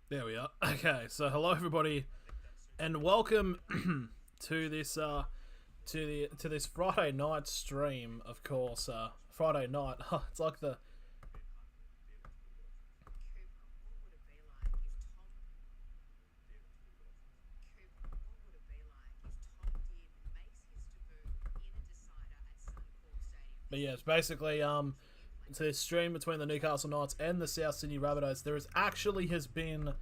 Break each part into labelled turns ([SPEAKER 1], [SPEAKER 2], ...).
[SPEAKER 1] There we are. Okay, so hello everybody, and welcome to this this Friday night stream. Of course, Friday night. It's like the but yeah, it's basically to this stream between the Newcastle Knights and the South Sydney Rabbitohs. There has been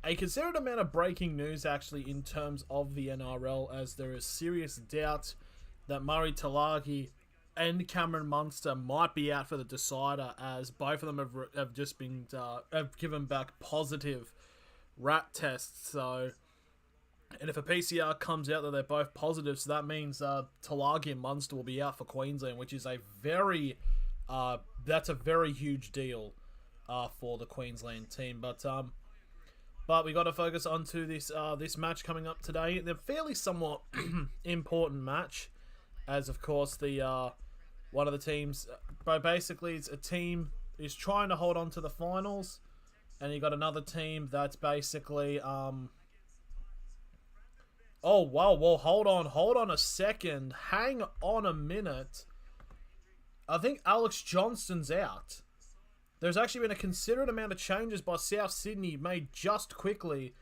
[SPEAKER 1] a considerable amount of breaking news actually in terms of the NRL, as there is serious doubt that Murray Talagi and Cameron Munster might be out for the decider, as both of them have just been have given back positive rat tests. So, and if a PCR comes out that they're both positive, so that means Talagi and Munster will be out for Queensland, which is a very that's a very huge deal for the Queensland team. But we got to focus onto this match coming up today. They're fairly somewhat important match, as of course the one of the teams, but basically it's a team is trying to hold on to the finals, and you got another team that's basically oh wow, well hold on a second, hang on a minute. I think Alex Johnston's out. There's actually been a considerable amount of changes by South Sydney made just quickly.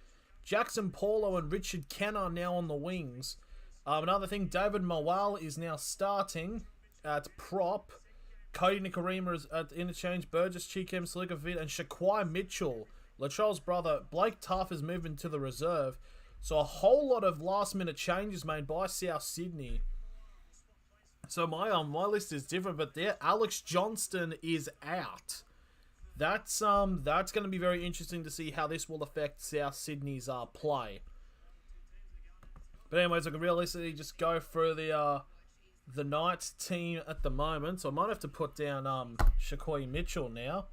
[SPEAKER 1] Jackson Paulo and Richard Kenner are now on the wings. Another thing, David Mawal is now starting at prop. Cody Nikorima is at interchange. Burgess, Chikem, Salikovic, and Shaquai Mitchell, Latrell's brother, Blake Taff is moving to the reserve. So a whole lot of last minute changes made by South Sydney. So my list is different, but there, Alex Johnston is out. That's going to be very interesting to see how this will affect South Sydney's play. But anyways, I can realistically just go through the Knights team at the moment. So I might have to put down Shaquai Mitchell now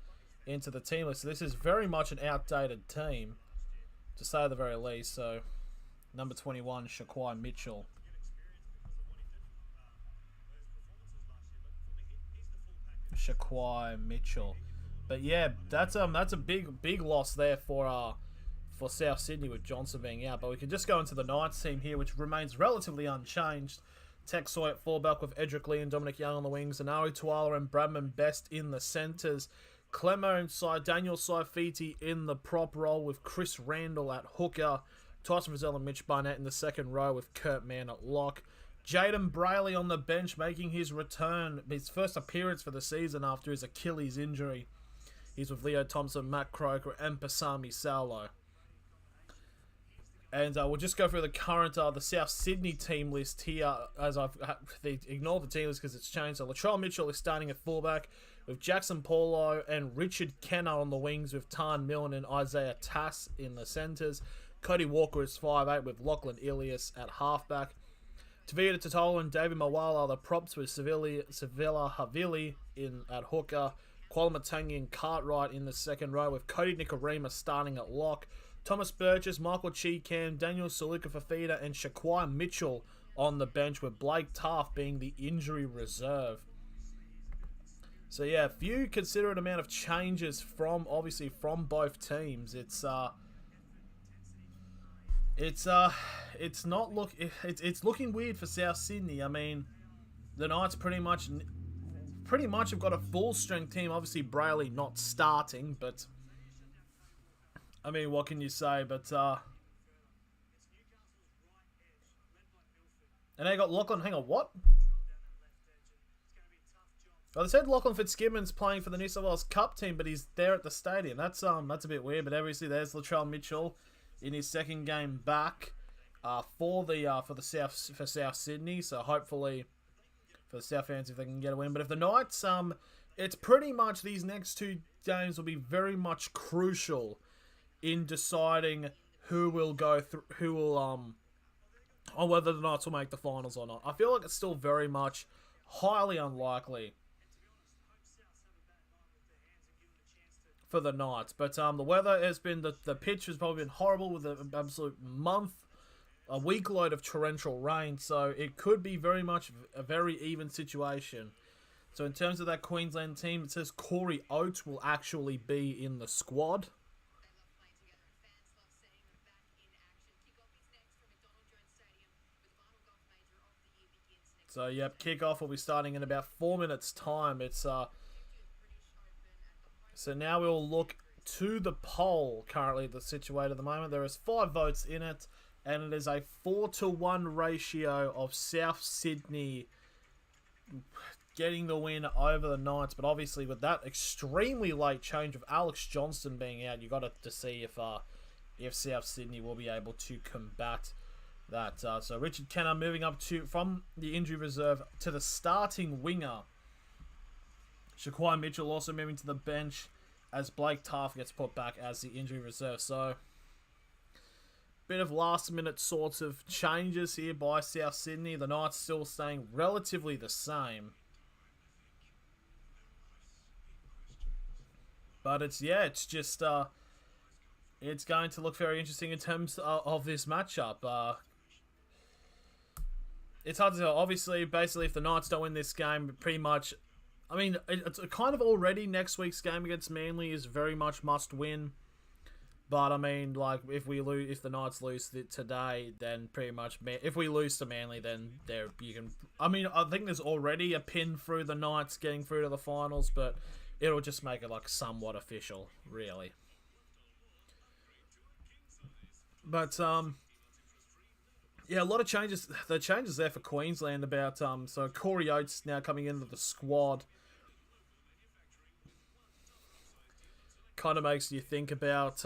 [SPEAKER 1] into the team list. So this is very much an outdated team, to say the very least. So number 21, Shaquai Mitchell. Shaquai Mitchell. But yeah, that's a big loss there for South Sydney with Johnson being out. But we can just go into the Knights team here, which remains relatively unchanged. Tex Soy at fullback with Edric Lee and Dominic Young on the wings, and Ari Tuala and Bradman Best in the centres. Clemmo inside, Daniel Saifiti in the prop role with Chris Randall at hooker. Tyson Frizzell and Mitch Barnett in the second row with Kurt Mann at lock. Jaden Brayley on the bench making his return, his first appearance for the season after his Achilles injury. He's with Leo Thompson, Matt Croker, and Pasami Saulo. And we'll just go through the current, the South Sydney team list here, as I've ignored the team list because it's changed. So Latrell Mitchell is starting at fullback with Jackson Paulo and Richard Kenner on the wings with Tarn Milne and Isaiah Tass in the centres. Cody Walker is 5'8" with Lachlan Ilias at halfback. Tavita Totola and David Mawala are the props with Sevilla Havili in at hooker. Kuala Matangi and Cartwright in the second row with Cody Nikorima starting at lock. Thomas Burgess, Michael Cheekham, Daniel Salika Fafita, and Shaquai Mitchell on the bench, with Blake Taft being the injury reserve. So yeah, a few considerate amount of changes from both teams. It's looking weird for South Sydney. I mean, the Knights pretty much have got a full strength team. Obviously, Brayley not starting, but I mean, what can you say? But and they got Lachlan. Hang on, what? Well, they said Lachlan Fitzgibbon's playing for the New South Wales Cup team, but he's there at the stadium. That's a bit weird. But obviously, there's Latrell Mitchell in his second game back for South Sydney. So hopefully, for the South fans, if they can get a win. But if the Knights, it's pretty much these next two games will be very much crucial in deciding who will on whether the Knights will make the finals or not. I feel like it's still very much highly unlikely for the Knights. But the weather has been, the pitch has probably been horrible with an absolute a week load of torrential rain. So it could be very much a very even situation. So in terms of that Queensland team, it says Corey Oates will actually be in the squad. So, yep, kickoff will be starting in about 4 minutes' time. It's so now we'll look to the poll currently that's situated at the moment. There is 5 votes in it, and it is a 4-to-1 ratio of South Sydney getting the win over the Knights. But obviously, with that extremely late change of Alex Johnston being out, you got to see if South Sydney will be able to combat that. So Richard Kenner moving up from the injury reserve to the starting winger. Shaquai Mitchell also moving to the bench as Blake Taft gets put back as the injury reserve. So bit of last minute sorts of changes here by South Sydney. The Knights still staying relatively the same. But it's just it's going to look very interesting in terms of this matchup. It's hard to tell. Obviously, basically, if the Knights don't win this game, pretty much, I mean, it's kind of already next week's game against Manly is very much must win. But I mean, like, if the Knights lose today, then pretty much, if we lose to Manly, then I mean, I think there's already a pin through the Knights getting through to the finals, but it'll just make it like somewhat official, really. But yeah, a lot of changes. The changes there for Queensland about so Corey Oates now coming into the squad. Kind of makes you think about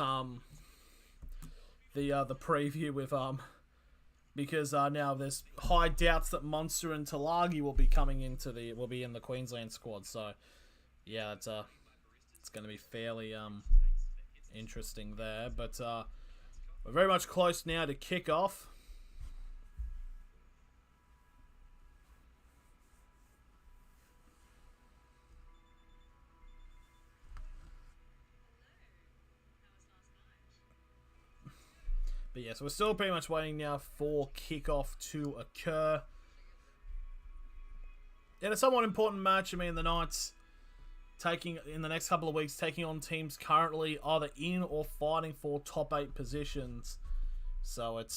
[SPEAKER 1] the preview with because now there's high doubts that Monster and Talagi will be in the Queensland squad. So yeah, it's going to be fairly interesting there. But we're very much close now to kick off. But yeah, so we're still pretty much waiting now for kickoff to occur. In a somewhat important match, I mean, the Knights in the next couple of weeks, taking on teams currently either in or fighting for top 8 positions. So it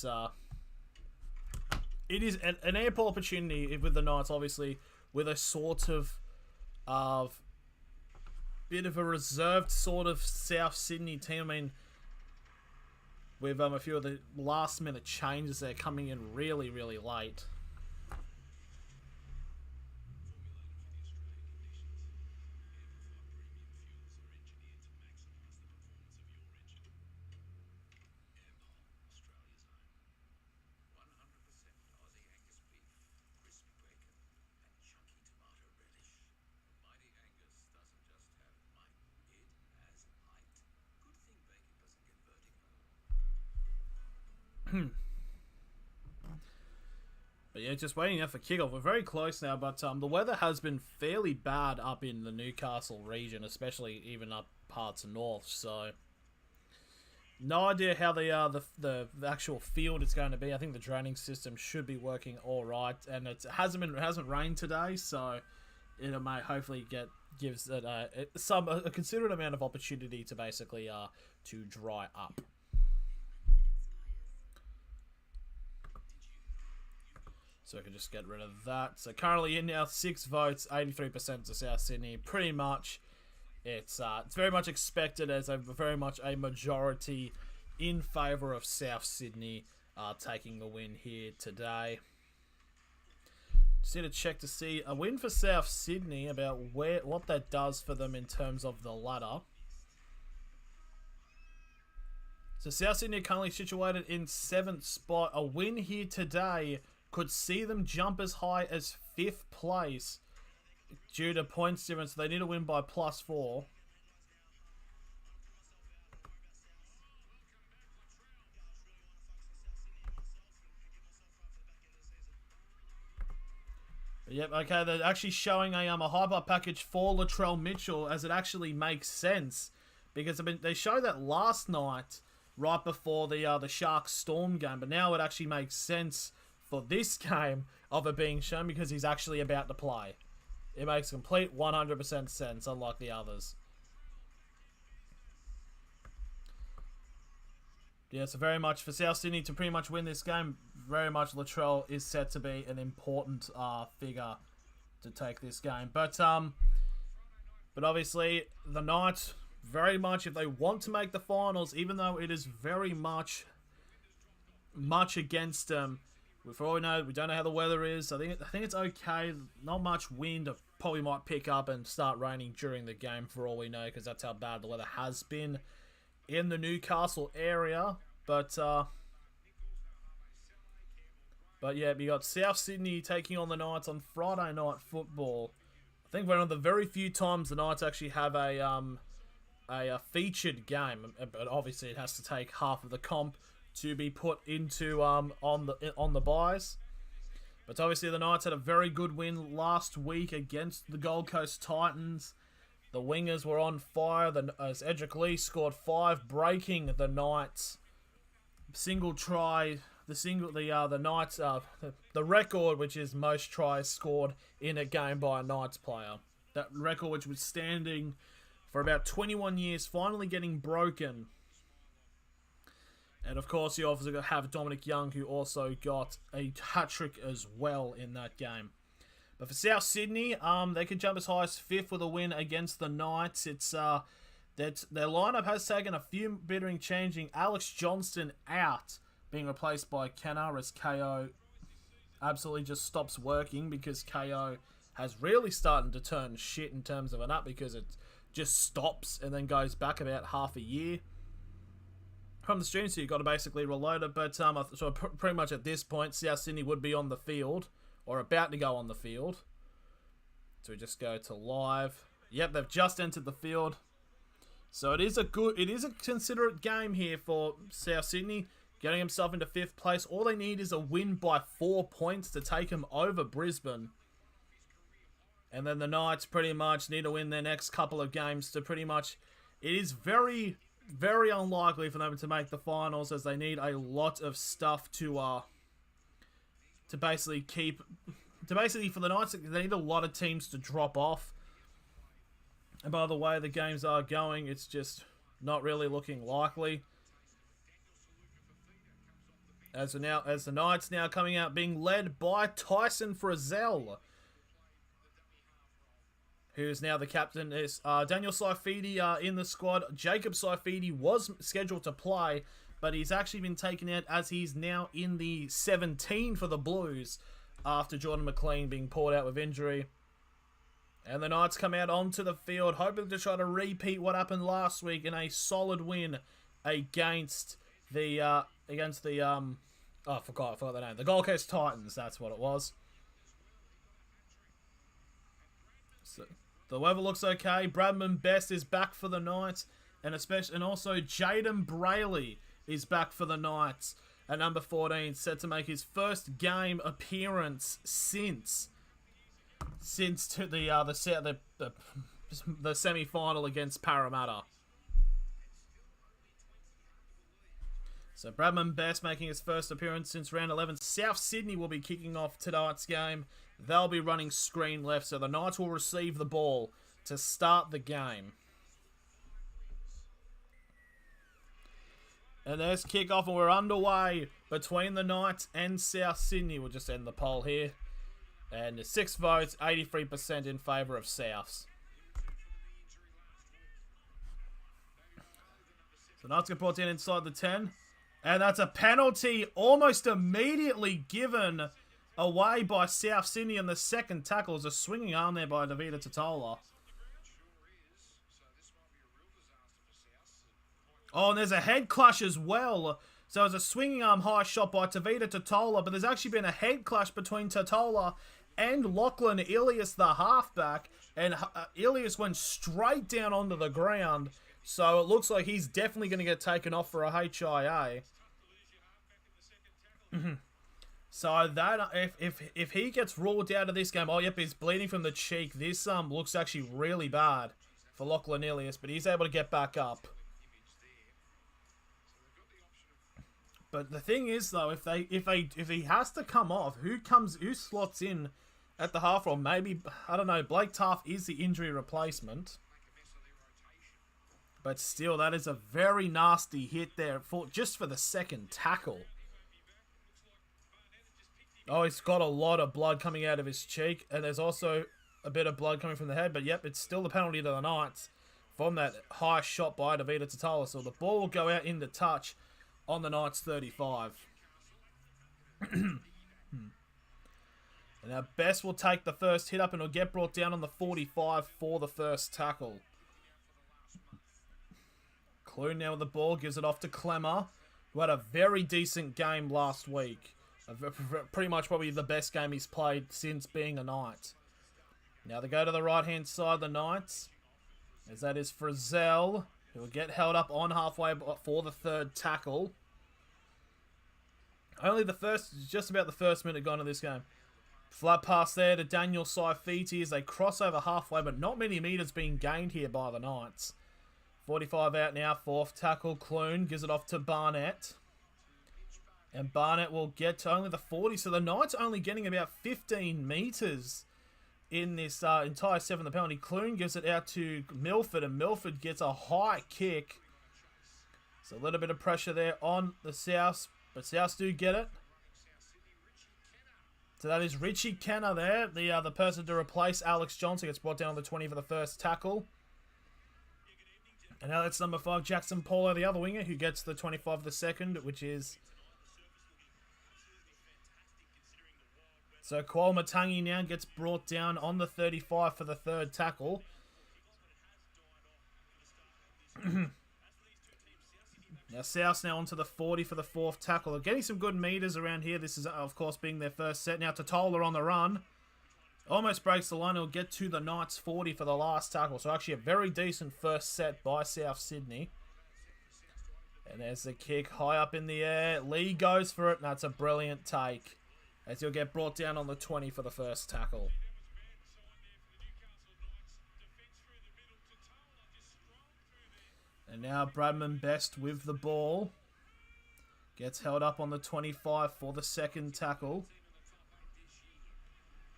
[SPEAKER 1] is an ample opportunity with the Knights, obviously, with a sort of bit of a reserved sort of South Sydney team. I mean, with a few of the last minute changes there coming in really, really late. But yeah, just waiting out for kickoff. We're very close now, but the weather has been fairly bad up in the Newcastle region, especially even up parts north. So no idea how the actual field is going to be. I think the draining system should be working all right, and it hasn't rained today, so it may hopefully gives it a considerate amount of opportunity to basically to dry up. So we can just get rid of that. So currently in now 6 votes, 83% to South Sydney. Pretty much, it's very much expected as very much a majority in favour of South Sydney taking the win here today. Just need to check to see a win for South Sydney about what that does for them in terms of the ladder. So South Sydney are currently situated in 7th spot. A win here today could see them jump as high as 5th place due to points difference. They need to win by +4. Yep, okay, they're actually showing a hyper package for Latrell Mitchell, as it actually makes sense. Because they showed that last night, right before the Sharks Storm game, but now it actually makes sense for this game of it being shown because he's actually about to play. It makes complete 100% sense, unlike the others. Yeah, so very much for South Sydney to pretty much win this game, very much Latrell is set to be an important figure to take this game. But obviously, the Knights, very much, if they want to make the finals, even though it is very much against them, for all we know, we don't know how the weather is. I think it's okay. Not much wind. It probably might pick up and start raining during the game, for all we know, because that's how bad the weather has been in the Newcastle area. But yeah, we got South Sydney taking on the Knights on Friday Night Football. I think one of the very few times the Knights actually have a featured game, but obviously it has to take half of the comp to be put into on the buys. But obviously the Knights had a very good win last week against the Gold Coast Titans. The wingers were on fire. As Edric Lee scored 5, breaking the Knights single try. The Knights the record, which is most tries scored in a game by a Knights player. That record, which was standing for about 21 years, finally getting broken. And of course, you also have Dominic Young, who also got a hat-trick as well in that game. But for South Sydney, they could jump as high as 5th with a win against the Knights. It's their lineup has taken a few bittering changing. Alex Johnston out, being replaced by Kenner, as KO absolutely just stops working, because KO has really started to turn shit in terms of an up, because it just stops and then goes back about half a year from the stream, so you've got to basically reload it. But so pretty much at this point, South Sydney would be on the field, or about to go on the field. So we just go to live. Yep, they've just entered the field. So it is a considerate game here for South Sydney, getting himself into 5th place. All they need is a win by 4 points to take him over Brisbane. And then the Knights pretty much need to win their next couple of games to pretty much... It is very, very unlikely for them to make the finals, as they need a lot of stuff to basically keep... for the Knights, they need a lot of teams to drop off. And by the way the games are going, it's just not really looking likely. As the Knights now coming out being led by Tyson Frizzell, who's now the captain. Is Daniel Saifidi in the squad. Jacob Saifidi was scheduled to play, but he's actually been taken out, as he's now in the 17 for the Blues after Jordan McLean being pulled out with injury. And the Knights come out onto the field, hoping to try to repeat what happened last week in a solid win against the I forgot the name. The Gold Coast Titans, that's what it was. So the weather looks okay. Bradman Best is back for the Knights, and also Jaden Brayley is back for the Knights at number 14, set to make his first game appearance since the semi-final against Parramatta. So Bradman Best making his first appearance since round 11. South Sydney will be kicking off tonight's game. They'll be running screen left, so the Knights will receive the ball to start the game. And there's kickoff, and we're underway between the Knights and South Sydney. We'll just end the poll here. And 6 votes, 83% in favour of Souths. So Knights get brought in inside the 10. And that's a penalty almost immediately given away by South Sydney, and the second tackle is a swinging arm there by Davida Totola. Oh, and there's a head clash as well. So it's a swinging arm high shot by Tavita Totola, but there's actually been a head clash between Totola and Lachlan Ilias, the halfback, and Ilias went straight down onto the ground. So it looks like he's definitely going to get taken off for a HIA. So that if he gets ruled out of this game, oh yep, he's bleeding from the cheek. This looks actually really bad for Lachlan Ilias, but he's able to get back up. But the thing is though, if he has to come off, who slots in at the half roll? Maybe, I don't know, Blake Taft is the injury replacement. But still, that is a very nasty hit there just for the second tackle. Oh, he's got a lot of blood coming out of his cheek. And there's also a bit of blood coming from the head. But yep, it's still the penalty to the Knights from that high shot by Davida Tatala. So the ball will go out in the touch on the Knights 35. And now Best will take the first hit up and it'll get brought down on the 45 for the first tackle. Clune now with the ball, gives it off to Clemmer, who had a very decent game last week. Pretty much probably the best game he's played since being a Knight. Now they go to the right-hand side, the Knights. As that is Frizzell, who will get held up on halfway for the third tackle. Just about the first minute gone in this game. Flat pass there to Daniel Saifiti as they cross over halfway, but not many metres being gained here by the Knights. 45 out now, fourth tackle. Clune gives it off to Barnett. And Barnett will get to only the 40. So the Knights only getting about 15 metres in this entire seventh penalty. Clune gives it out to Milford, and Milford gets a high kick. So a little bit of pressure there on the Souths, but Souths do get it. So that is Richie Kenner there, the person to replace Alex Johnson. Gets brought down on the 20 for the first tackle. And now that's number 5, Jackson Paulo, the other winger, who gets the 25 for the second, which is... So Kuala Matangi now gets brought down on the 35 for the third tackle. Now South now onto the 40 for the fourth tackle. They're getting some good meters around here. This is, of course, being their first set. Now Totola on the run. Almost breaks the line. He'll get to the Knights 40 for the last tackle. So actually a very decent first set by South Sydney. And there's the kick high up in the air. Lee goes for it. And that's a brilliant take, as he'll get brought down on the 20 for the first tackle. And now Bradman Best with the ball. Gets held up on the 25 for the second tackle.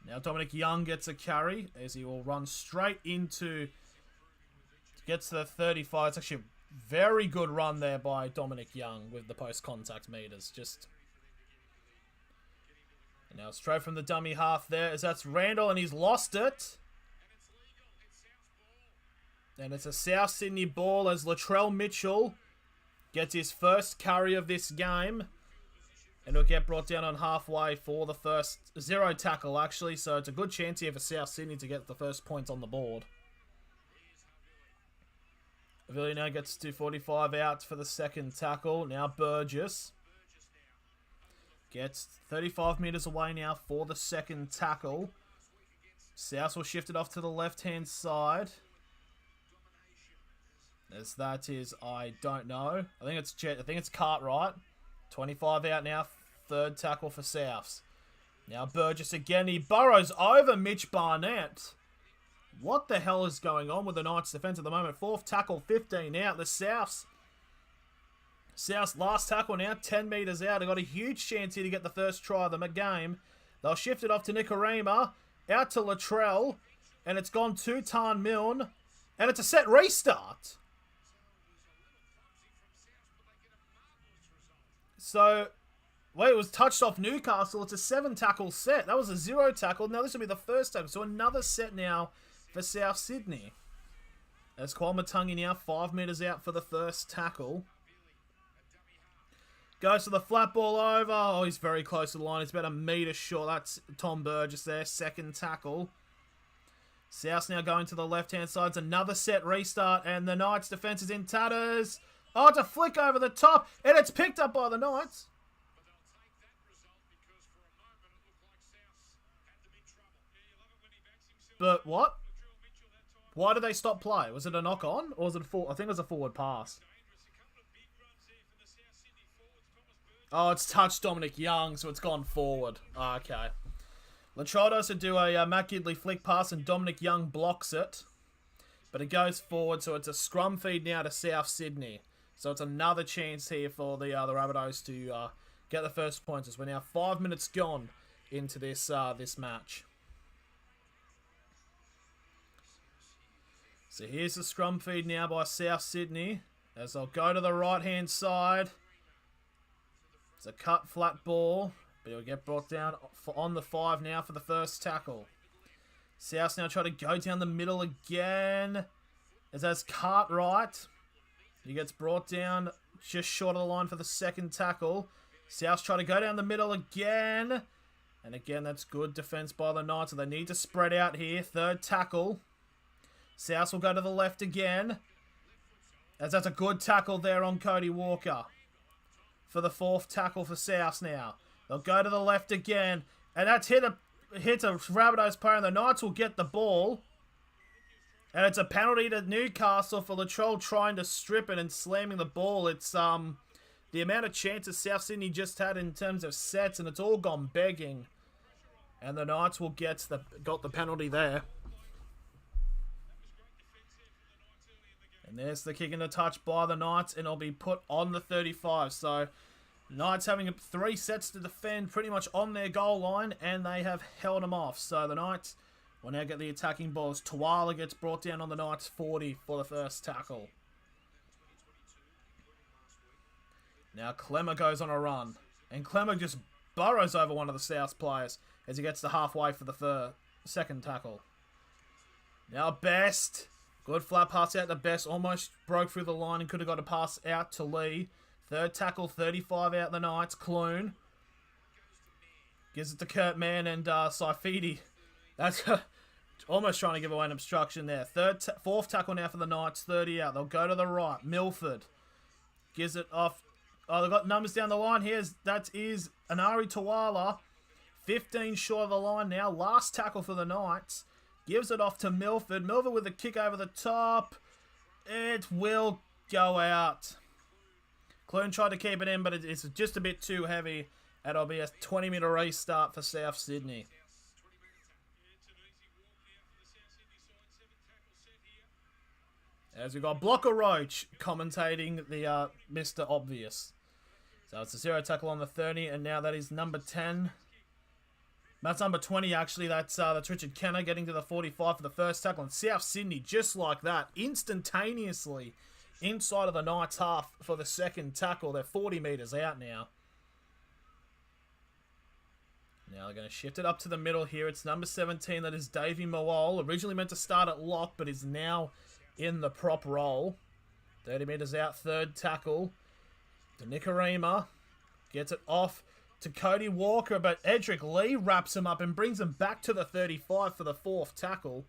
[SPEAKER 1] Now Dominic Young gets a carry, as he will run straight into... Gets to the 35. It's actually a very good run there by Dominic Young with the post-contact meters. And now straight from the dummy half there, as that's Randall, and he's lost it. And it's a South Sydney ball as Latrell Mitchell gets his first carry of this game. And he'll get brought down on halfway for the first zero tackle, actually. So it's a good chance here for South Sydney to get the first points on the board. Avila now gets to 45 out for the second tackle. Now Burgess gets 35 metres away now for the second tackle. South will shift it off to the left-hand side. As that is, I don't know. I think it's Cartwright. 25 out now. Third tackle for Souths. Now Burgess again. He burrows over Mitch Barnett. What the hell is going on with the Knights defence at the moment? Fourth tackle, 15 out. The Souths last tackle now, 10 metres out. They've got a huge chance here to get the first try of the game. They'll shift it off to Nicarima. Out to Latrell. And it's gone to Tan Milne. And it's a set restart. So, well, it was touched off Newcastle. It's a 7 tackle set. That was a 0 tackle. Now this will be the first tackle. So another set now for South Sydney. As Kwalmatungi now 5 metres out for the first tackle. Goes to the flat ball over. Oh, he's very close to the line. He's about a metre short. That's Tom Burgess there. Second tackle. South now going to the left-hand side. It's another set restart. And the Knights defence is in tatters. Oh, it's a flick over the top. And it's picked up by the Knights. But what? Why did they stop play? Was it a knock-on? Or was it a forward? I think it was a forward pass. Oh, it's touched Dominic Young, so it's gone forward. Oh, okay. Latrell does to do a Matt Gidley flick pass, and Dominic Young blocks it. But it goes forward, so it's a scrum feed now to South Sydney. So it's another chance here for the Rabbitohs to get the first points. As we're now 5 minutes gone into this this match. So here's the scrum feed now by South Sydney. As they'll go to the right-hand side. It's a cut flat ball. But it'll get brought down on the 5 now for the first tackle. South now try to go down the middle again. As that's Cartwright. He gets brought down just short of the line for the second tackle. South try to go down the middle again. And again, that's good defense by the Knights. So they need to spread out here. Third tackle. South will go to the left again. As that's a good tackle there on Cody Walker. For the fourth tackle for South now. They'll go to the left again. And that's hit a Rabbitohs player, and the Knights will get the ball. And it's a penalty to Newcastle for Latrell trying to strip it and slamming the ball. It's the amount of chances South Sydney just had in terms of sets, and it's all gone begging. And the Knights will got the penalty there. And there's the kick in the touch by the Knights, and it'll be put on the 35. So Knights having 3 sets to defend pretty much on their goal line, and they have held them off. So the Knights will now get the attacking balls. Tuala gets brought down on the Knights 40 for the first tackle. Now Clemmer goes on a run, and Clemmer just burrows over one of the South players as he gets to halfway for the second tackle. Now Best, good flat pass out to Best, almost broke through the line and could have got a pass out to Lee. Third tackle, 35 out the Knights. Clune gives it to Kurt Mann and Saifidi. That's almost trying to give away an obstruction there. Fourth tackle now for the Knights, 30 out. They'll go to the right. Milford gives it off. Oh, they've got numbers down the line here. That is Anari Tuala. 15 short of the line now. Last tackle for the Knights. Gives it off to Milford. Milford with a kick over the top. It will go out. Clune tried to keep it in, but it's just a bit too heavy. And it'll be a 20-metre restart for South Sydney. As we've got Blocker Roach commentating the Mr. Obvious. So it's a 0 tackle on the 30, and now that is number 10. That's number 20, actually. That's Richard Kenner getting to the 45 for the first tackle. And South Sydney, just like that, instantaneously inside of the Knights' half for the second tackle. They're 40 metres out now. Now they're going to shift it up to the middle here. It's number 17, that is Davey Moal. Originally meant to start at lock, but is now in the prop role. 30 metres out, third tackle. To Nicarima. Gets it off to Cody Walker, but Edric Lee wraps him up and brings him back to the 35 for the fourth tackle.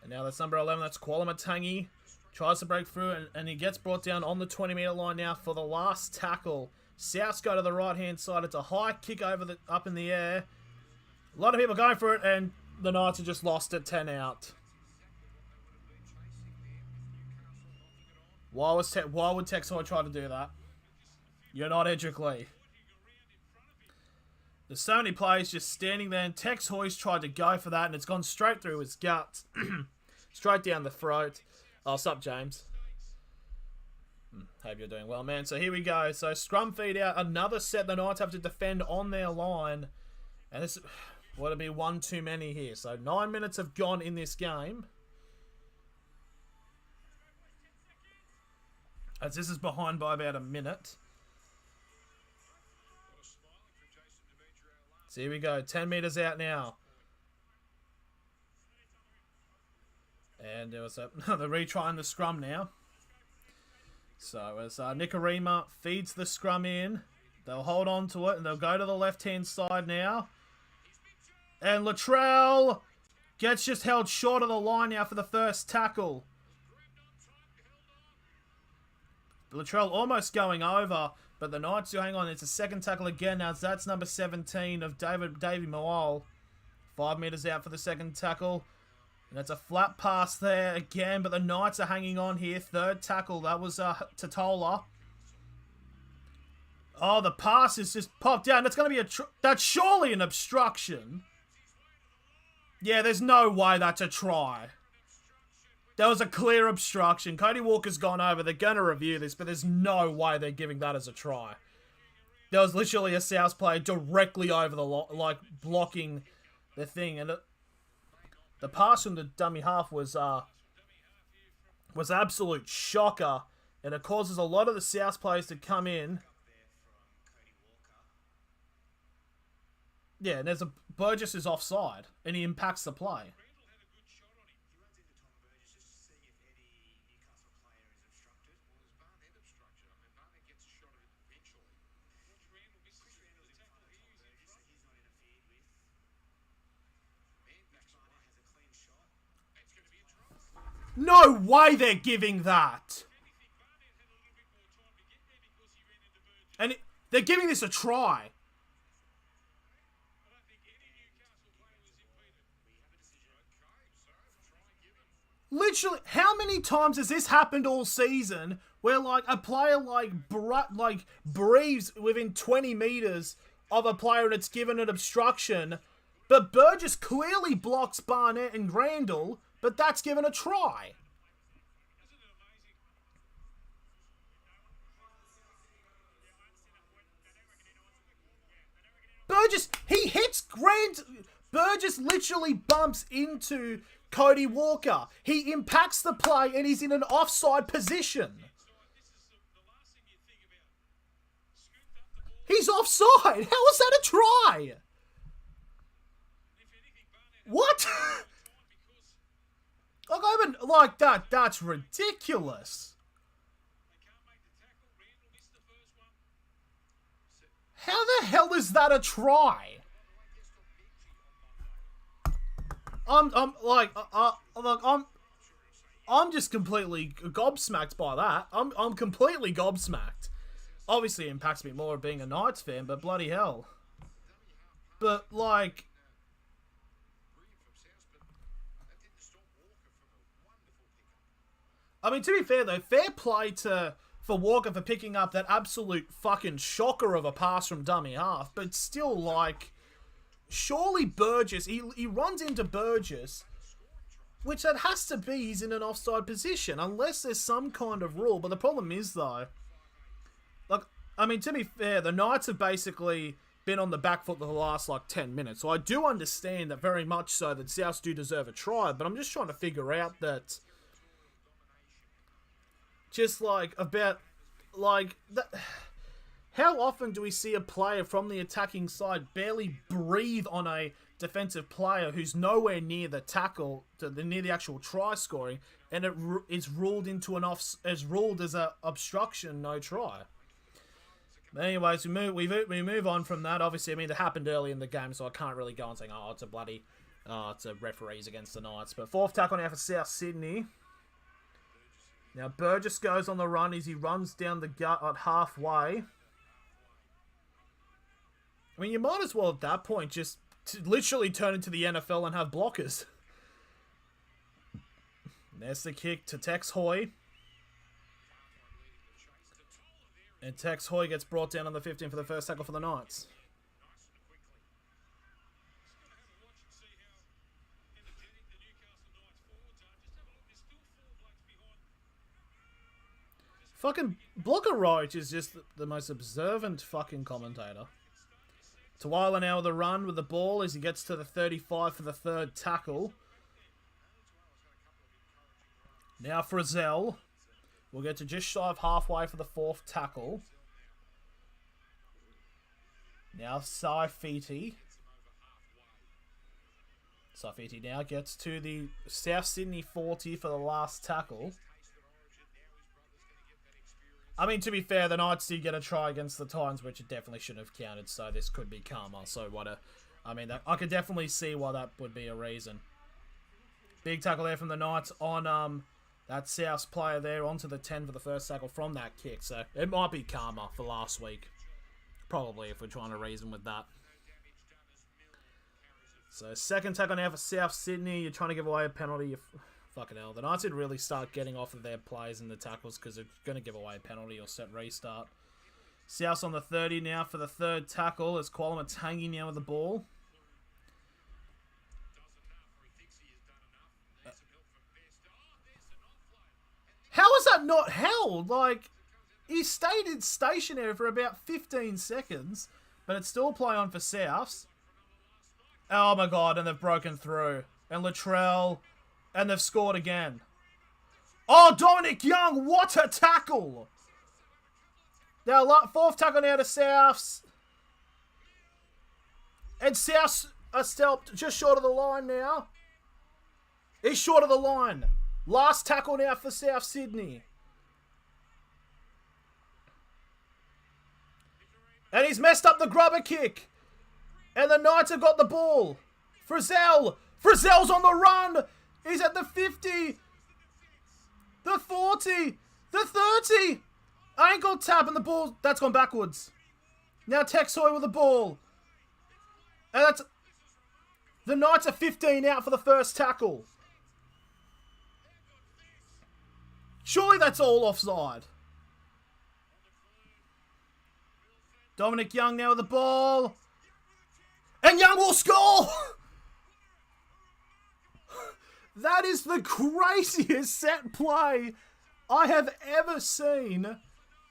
[SPEAKER 1] And now that's number 11, that's Kualamatangi. Tries to break through, and he gets brought down on the 20-metre line now for the last tackle. Souths go to the right-hand side. It's a high kick up in the air. A lot of people going for it, and the Knights have just lost it 10 out. Why would Texoy try to do that? You're not Edric Lee. There's so many players just standing there, and Tex Hoy's tried to go for that, and it's gone straight through his guts. Straight down the throat. Oh, sup, James? Hope you're doing well, man. So here we go. So scrum feed out. Another set the Knights have to defend on their line. And this would be one too many here. So 9 minutes have gone in this game. As this is behind by about a minute. So here we go. 10 metres out now. And there was they're retrying the scrum now. So as Nicarima feeds the scrum in, they'll hold on to it and they'll go to the left-hand side now. And Latrell gets just held short of the line now for the first tackle. Latrell almost going over, but the Knights do hang on. It's a second tackle again now. That's number 17 of Davey Moal. 5 metres out for the second tackle. And that's a flat pass there again, but the Knights are hanging on here. Third tackle, that was Totola. Oh, the pass is just popped down. That's going to be that's surely an obstruction. Yeah, there's no way that's a try. That was a clear obstruction. Cody Walker's gone over. They're going to review this, but there's no way they're giving that as a try. There was literally a South player directly over the like blocking the thing, and the pass from the dummy half was absolute shocker, and it causes a lot of the South players to come in. Yeah, and there's a Burgess is offside, and he impacts the play. No way they're giving that. And they're giving this a try. Literally, how many times has this happened all season where like a player like breathes within 20 meters of a player and it's given an obstruction, but Burgess clearly blocks Barnett and Randall, but that's given a try. Burgess, he hits Burgess literally bumps into Cody Walker. He impacts the play and he's in an offside position. He's offside. How is that a try? What? Like that. That's ridiculous. How the hell is that a try? I'm just completely gobsmacked by that. I'm completely gobsmacked. Obviously, it impacts me more being a Knights fan, but bloody hell. But like, I mean, to be fair though, fair play for Walker for picking up that absolute fucking shocker of a pass from dummy half, but still like. Surely Burgess, he runs into Burgess, which that has to be he's in an offside position, unless there's some kind of rule. But the problem is, though, like, I mean, to be fair, the Knights have basically been on the back foot for the last, 10 minutes. So I do understand that very much so that Souths do deserve a try, but I'm just trying to figure out that, how often do we see a player from the attacking side barely breathe on a defensive player who's nowhere near the tackle, near the actual try scoring, and it's ruled into as an obstruction, no try. But anyways, we move on from that. Obviously, I mean, it happened early in the game, so I can't really go on saying, it's a referees against the Knights. But fourth tackle now for South Sydney. Now Burgess goes on the run as he runs down the gut at halfway. I mean, you might as well at that point just literally turn into the NFL and have blockers. There's the kick to Tex Hoy. And Tex Hoy gets brought down on the 15 for the first tackle for the Knights. Fucking Blocker Roach is just the most observant fucking commentator. Tawala now with a run with the ball as he gets to the 35 for the third tackle. Now Frizzell. We'll get to just shy of halfway for the fourth tackle. Now Saifiti. Saifiti now gets to the South Sydney 40 for the last tackle. I mean, to be fair, the Knights did get a try against the Titans, which it definitely shouldn't have counted, so this could be karma. So I could definitely see why that would be a reason. Big tackle there from the Knights on that South player there onto the 10 for the first tackle from that kick. So it might be karma for last week. Probably, if we're trying to reason with that. So second tackle now for South Sydney. You're trying to give away a penalty. Fucking hell. The Knights would really start getting off of their plays and the tackles because they're going to give away a penalty or set restart. South's on the 30 now for the third tackle as Qualama's hanging now with the ball. How is that not held? Like, he stayed stationary for about 15 seconds, but it's still play on for Souths. Oh my god, and they've broken through. And Latrell, and they've scored again. Oh, Dominic Young, what a tackle! Now, fourth tackle now to Souths. And Souths are still just short of the line now. He's short of the line. Last tackle now for South Sydney. And he's messed up the grubber kick. And the Knights have got the ball. Frizzell. Frizzell's on the run. He's at the 50. The 40. The 30. Ankle tap and the ball. That's gone backwards. Now Tex Hoy with the ball. And that's... The Knights are 15 out for the first tackle. Surely that's all offside. Dominic Young now with the ball. And Young will score! That is the craziest set play I have ever seen.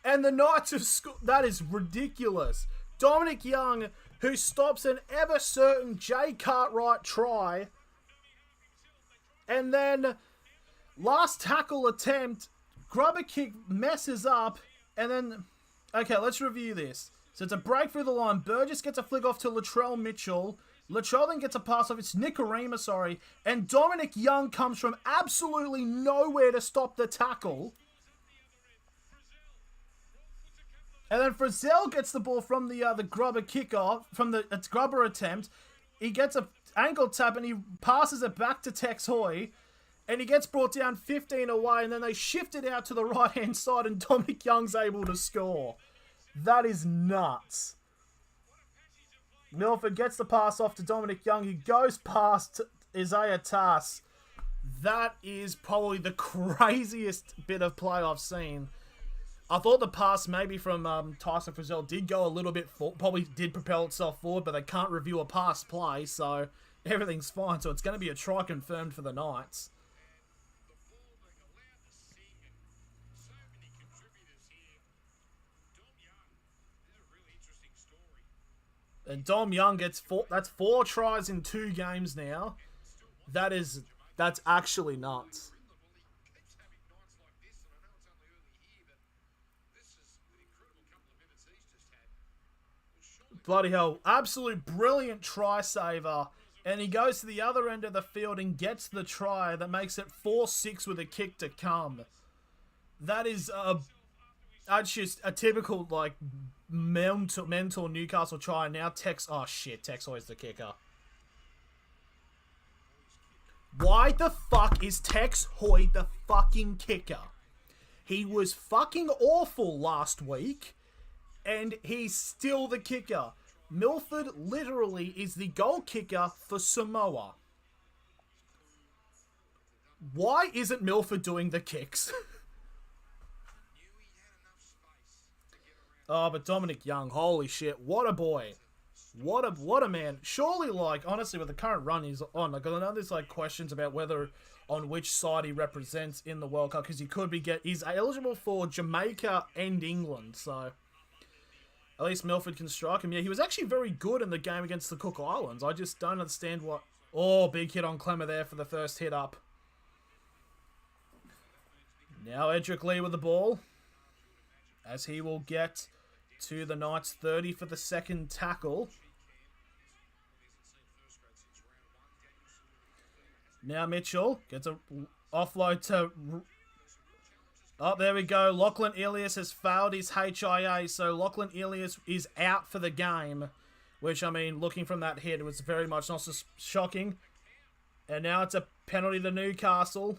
[SPEAKER 1] And the Knights have scored. That is ridiculous. Dominic Young, who stops an ever certain Jay Cartwright try. And then, last tackle attempt, grubber kick messes up. And then, okay, let's review this. So it's a break through the line. Burgess gets a flick off to Latrell Mitchell. Latrell then gets a pass off. It's Nikorima, sorry. And Dominic Young comes from absolutely nowhere to stop the tackle. And then Frizzell gets the ball from the grubber kickoff, from the grubber attempt. He gets a ankle tap and he passes it back to Tex Hoy. And he gets brought down 15 away. And then they shift it out to the right-hand side and Dominic Young's able to score. That is nuts. Milford gets the pass off to Dominic Young. He goes past Isaiah Tass. That is probably the craziest bit of play I've seen. I thought the pass maybe from Tyson Frizzell did go a little bit probably did propel itself forward, but they can't review a pass play, so everything's fine. So it's going to be a try confirmed for the Knights. And Dom Young gets that's 4 tries in 2 games now. That's actually nuts. Bloody hell. Absolute brilliant try saver. And he goes to the other end of the field and gets the try that makes it 4-6 with a kick to come. That is that's just a typical, like, mental Newcastle try. Now Tex... Oh, shit. Tex Hoy's the kicker. Why the fuck is Tex Hoy the fucking kicker? He was fucking awful last week, and he's still the kicker. Milford literally is the goal kicker for Samoa. Why isn't Milford doing the kicks? Oh, but Dominic Young, holy shit, what a boy. What a man. Surely, like, honestly, with the current run he's on, like, I know there's, like, questions about whether on which side he represents in the World Cup, because he could be he's eligible for Jamaica and England, so at least Milford can strike him. Yeah, he was actually very good in the game against the Cook Islands. I just don't understand what... Oh, big hit on Clemmer there for the first hit up. Now Edric Lee with the ball, as he will get to the Knights 30 for the second tackle. Now Mitchell gets a offload to... Oh, there we go. Lachlan Ilias has failed his HIA, so Lachlan Ilias is out for the game. Which, I mean, looking from that hit, it was very much not so shocking. And now it's a penalty to Newcastle.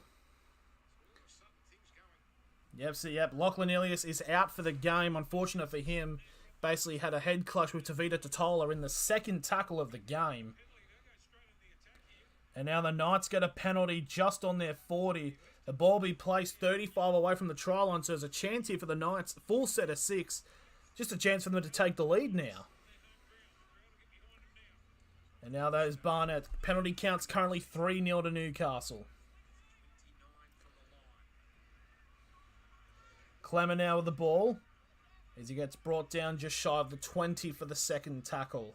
[SPEAKER 1] Yep, Lachlan Ilias is out for the game. Unfortunate for him. Basically had a head clash with Tavita Totola in the second tackle of the game. And now the Knights get a penalty just on their 40. The ball be placed 35 away from the try line, so there's a chance here for the Knights. Full set of 6. Just a chance for them to take the lead now. And now there's Barnett. Penalty count's currently 3-0 to Newcastle. Clemmer now with the ball. As he gets brought down just shy of the 20 for the second tackle.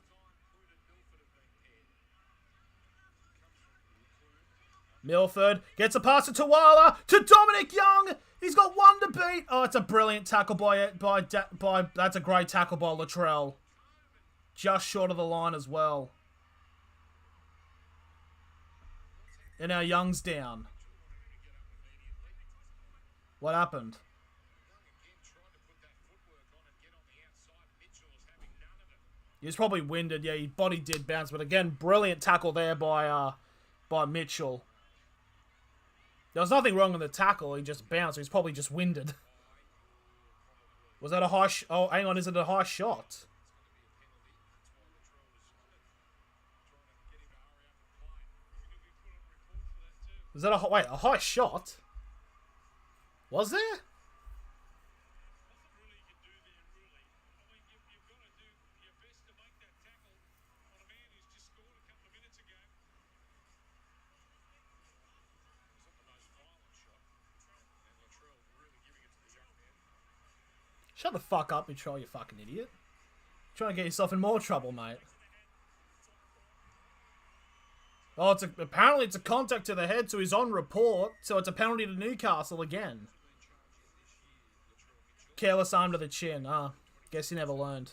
[SPEAKER 1] Milford gets a pass to Tawala to Dominic Young. He's got one to beat. Oh, it's a brilliant tackle by that's a great tackle by Latrell. Just short of the line as well. And now Young's down. What happened? He was probably winded. Yeah, his body did bounce. But again, brilliant tackle there by Mitchell. There was nothing wrong with the tackle. He just bounced. He was probably just winded. Was that a high... Oh, hang on. Is it a high shot? Was that a... Wait, a high shot? Was there? Shut the fuck up, Mitchell, you fucking idiot. You're trying to get yourself in more trouble, mate. Oh, apparently it's a contact to the head, so he's on report. So it's a penalty to Newcastle again. Careless arm to the chin. Guess he never learned.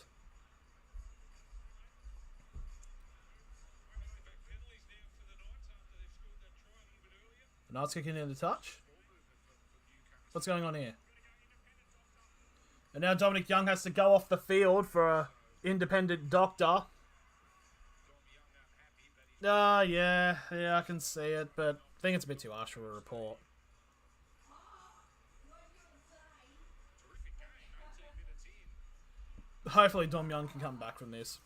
[SPEAKER 1] The Knights kicking in the touch. What's going on here? And now Dominic Young has to go off the field for an independent doctor. Yeah, I can see it, but I think it's a bit too harsh for a report. Hopefully Dom Young can come back from this.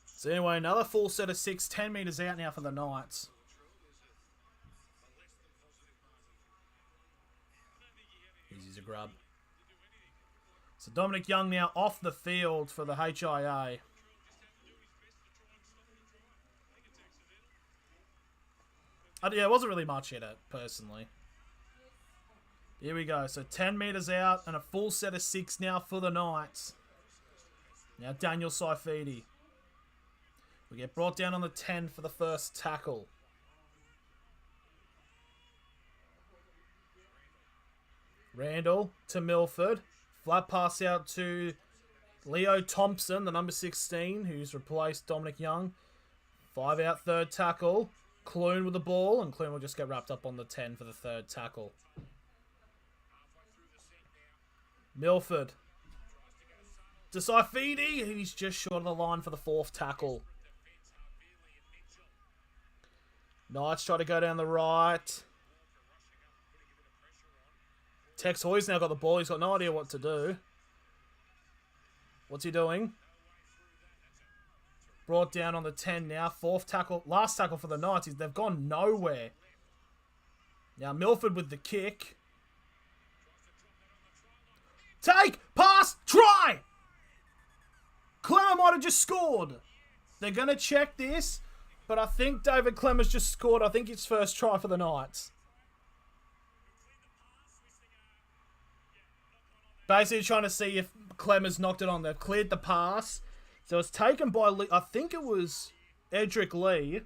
[SPEAKER 1] So anyway, another full set of 6, 10 metres out now for the Knights. Easy to grab. So Dominic Young now off the field for the HIA. Yeah, it wasn't really much in it, personally. Here we go. So 10 metres out and a full set of 6 now for the Knights. Now Daniel Saifidi. We get brought down on the 10 for the first tackle. Randall to Milford. Flat pass out to Leo Thompson, the number 16, who's replaced Dominic Young. 5 out, third tackle. Clune with the ball, and Clune will just get wrapped up on the 10 for the third tackle. Milford to Saifidi. He's just short of the line for the fourth tackle. Knights try to go down the right. Tex Hoy's now got the ball. He's got no idea what to do. What's he doing? Brought down on the 10 now. Fourth tackle. Last tackle for the Knights. They've gone nowhere. Now Milford with the kick. Take! Pass! Try! Clemmer might have just scored. They're going to check this. But I think David Clemmer's just scored. I think his first try for the Knights. Basically trying to see if Clemmer's knocked it on. They've cleared the pass. So it's taken by, I think it was Edric Lee.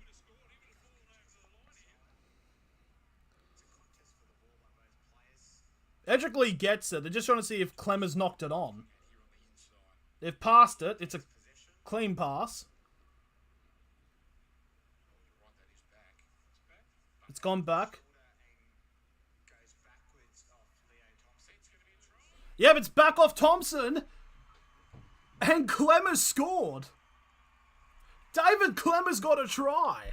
[SPEAKER 1] Edric Lee gets it. They're just trying to see if Clemmer's knocked it on. They've passed it. It's a clean pass. It's gone back. Yeah, but it's back off Thompson. And Clemmer's scored. David Clemmer's got a try.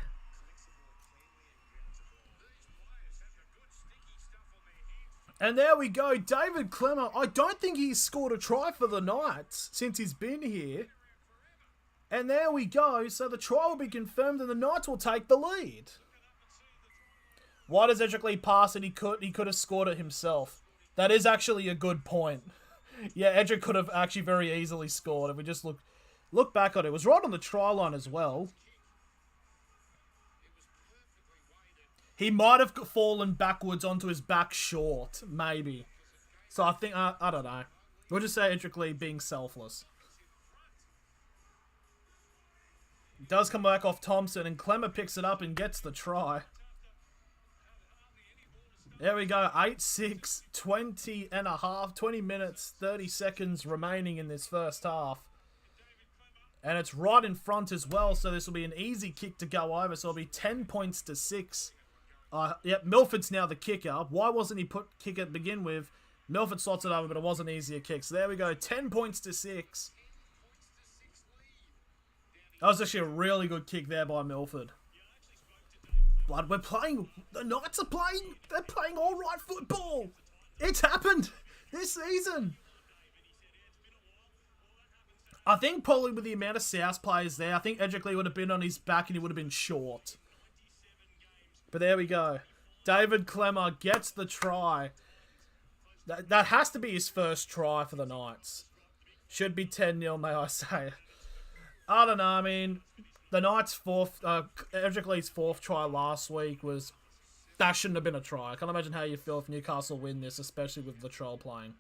[SPEAKER 1] And there we go. David Clemmer. I don't think he's scored a try for the Knights since he's been here. And there we go. So the try will be confirmed and the Knights will take the lead. Why does Edric Lee pass it? He could have scored it himself. That is actually a good point. Yeah, Edric could have actually very easily scored if we just look back on it. It was right on the try line as well. He might have fallen backwards onto his back short, maybe. So I think, I don't know. We'll just say Edric Lee being selfless. It does come back off Thompson, and Clemmer picks it up and gets the try. There we go, 8-6, 20 and a half, 20 minutes, 30 seconds remaining in this first half. And it's right in front as well, so this will be an easy kick to go over. So it'll be 10 points to 6. Yep, Milford's now the kicker. Why wasn't he put kick at begin with? Milford slots it over, but it was an easier kick. So there we go, 10 points to 6. That was actually a really good kick there by Milford. Blood, we're playing, the Knights are playing, they're playing all right football. It's happened this season. I think probably with the amount of South players there, I think Edric Lee would have been on his back and he would have been short. But there we go. David Clemmer gets the try. That has to be his first try for the Knights. Should be 10-0, may I say. I don't know, I mean, the Knights' Edric Lee's fourth try last week was, that shouldn't have been a try. I can't imagine how you feel if Newcastle win this, especially with Latrell playing.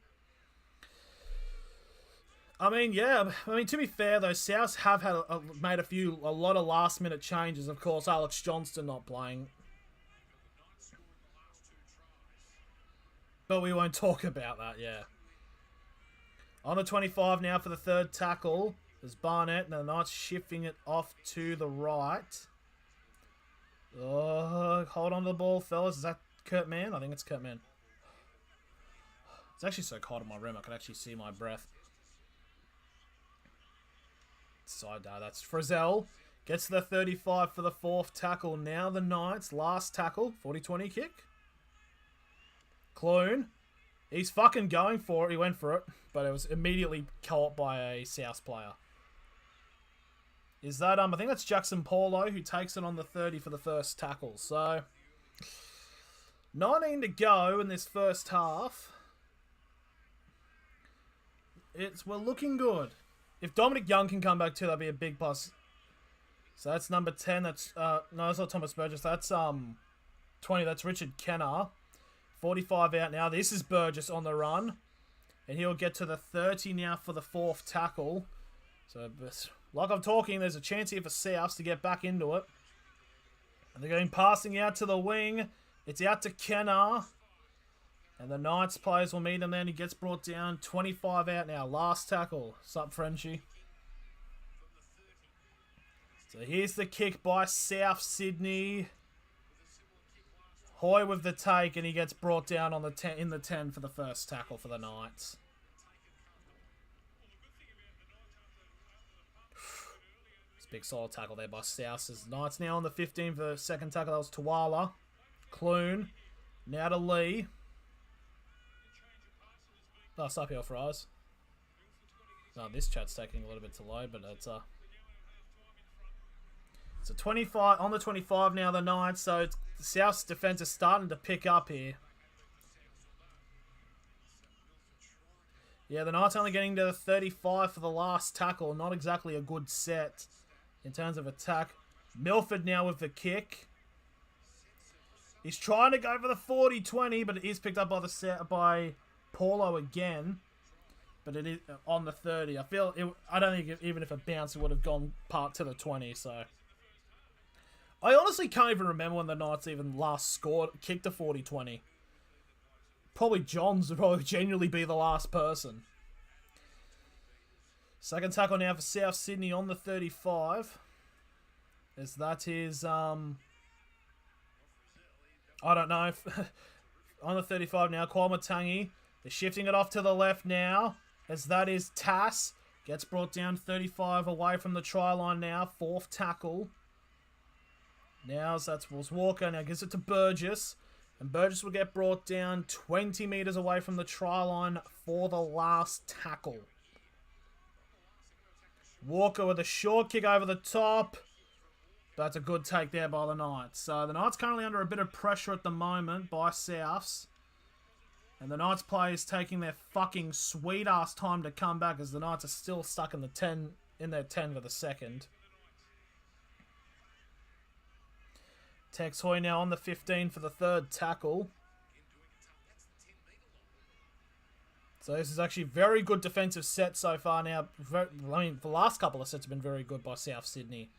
[SPEAKER 1] I mean, yeah, to be fair though, South have had made a lot of last minute changes. Of course, Alex Johnston not playing. But we won't talk about that, yeah. On the 25 now for the third tackle. There's Barnett, and the Knights shifting it off to the right. Oh, hold on to the ball, fellas. Is that Kurt Mann? I think it's Kurt Mann. It's actually so cold in my room, I can actually see my breath. Side down, that's Frizzell. Gets to the 35 for the fourth tackle. Now the Knights, last tackle, 40-20 kick. Clune. He's fucking going for it. He went for it, but it was immediately caught by a South player. Is that, I think that's Jackson Paulo who takes it on the 30 for the first tackle. So, 19 to go in this first half. We're looking good. If Dominic Young can come back too, that'd be a big plus. So that's number 10. That's, no, that's not Thomas Burgess. That's, 20. That's Richard Kenner. 45 out now. This is Burgess on the run. And he'll get to the 30 now for the fourth tackle. So, like I'm talking, there's a chance here for Souths to get back into it. And they're going passing out to the wing. It's out to Kenner. And the Knights players will meet him then. He gets brought down. 25 out now. Last tackle. Sup, Frenchie? So here's the kick by South Sydney. Hoy with the take, and he gets brought down on the 10 in the 10 for the first tackle for the Knights. It's a big solid tackle there by South. Knights now on the 15 for the second tackle. That was Tuala. Clune. Now to Lee. Oh, sup here, fries. No, this chat's taking a little bit to load, but it's So 25 on the 25 now, the Knights. So the South's defense is starting to pick up here. Yeah, the Knights only getting to the 35 for the last tackle. Not exactly a good set in terms of attack. Milford now with the kick. He's trying to go for the 40-20, but it is picked up by Paulo again. But it is on the 30. I don't think even if it bounced, it would have gone part to the 20. So I honestly can't even remember when the Knights even last kicked a 40-20. Probably Johns would probably genuinely be the last person. Second tackle now for South Sydney on the 35. As that is, I don't know. On the 35 now, Kwamatangi. They're shifting it off to the left now. As that is Tass. Gets brought down 35 away from the try line now. Fourth tackle. Now that was Walker. Now gives it to Burgess. And Burgess will get brought down 20 metres away from the try line for the last tackle. Walker with a short kick over the top. That's a good take there by the Knights. So the Knights currently under a bit of pressure at the moment by Souths. And the Knights players taking their fucking sweet-ass time to come back as the Knights are still stuck in the 10, in their 10 for the second. Tex Hoy now on the 15 for the third tackle. So this is actually very good defensive set so far now. I mean, the last couple of sets have been very good by South Sydney.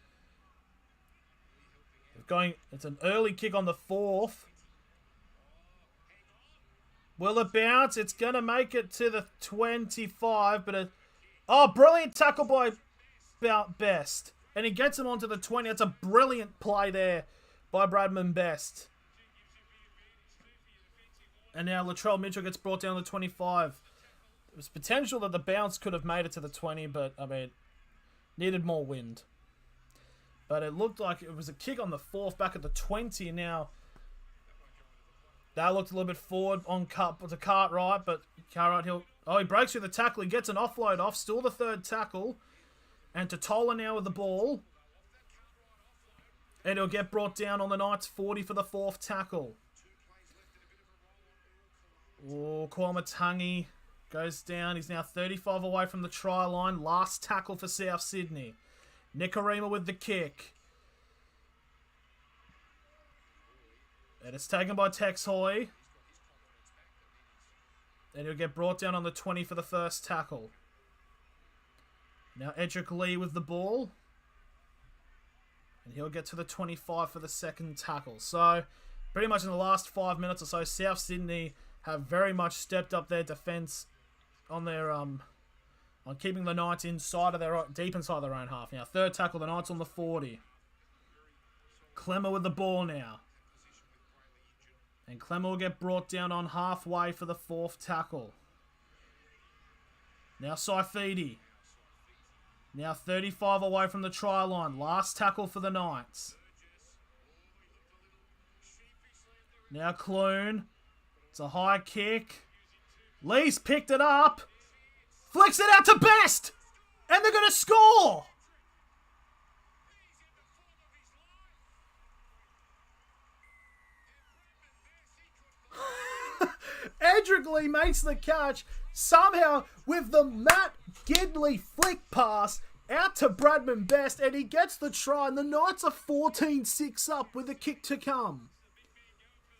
[SPEAKER 1] It's an early kick on the 4th. Will it bounce? It's going to make it to the 25, but oh, brilliant tackle by Best. And he gets him onto the 20. That's a brilliant play there by Bradman Best. And now Latrell Mitchell gets brought down to the 25. There was potential that the bounce could have made it to the 20, but, I mean, needed more wind. But it looked like it was a kick on the 4th back at the 20. Now, that looked a little bit forward on to Cartwright, but Cartwright, he breaks through the tackle. He gets an offload off. Still the third tackle. And Totola now with the ball. And he'll get brought down on the Knights 40 for the 4th tackle. Oh, Kwamatangi goes down. He's now 35 away from the try line. Last tackle for South Sydney. Nikarima with the kick. And it's taken by Tex Hoy. And he'll get brought down on the 20 for the first tackle. Now Edric Lee with the ball. And he'll get to the 25 for the second tackle. So, pretty much in the last 5 minutes or so, South Sydney have very much stepped up their defence on their on keeping the Knights inside of deep inside their own half. Now, third tackle, the Knights on the 40. Clemmer with the ball now. And Clemmer will get brought down on halfway for the 4th tackle. Now Saifidi. Now 35 away from the try line. Last tackle for the Knights. Now Clune. It's a high kick. Lee's picked it up. Flicks it out to Best. And they're going to score. Edric Lee makes the catch. Somehow with the Matt Gidley flick pass out to Bradman Best. And he gets the try. And the Knights are 14-6 up with a kick to come.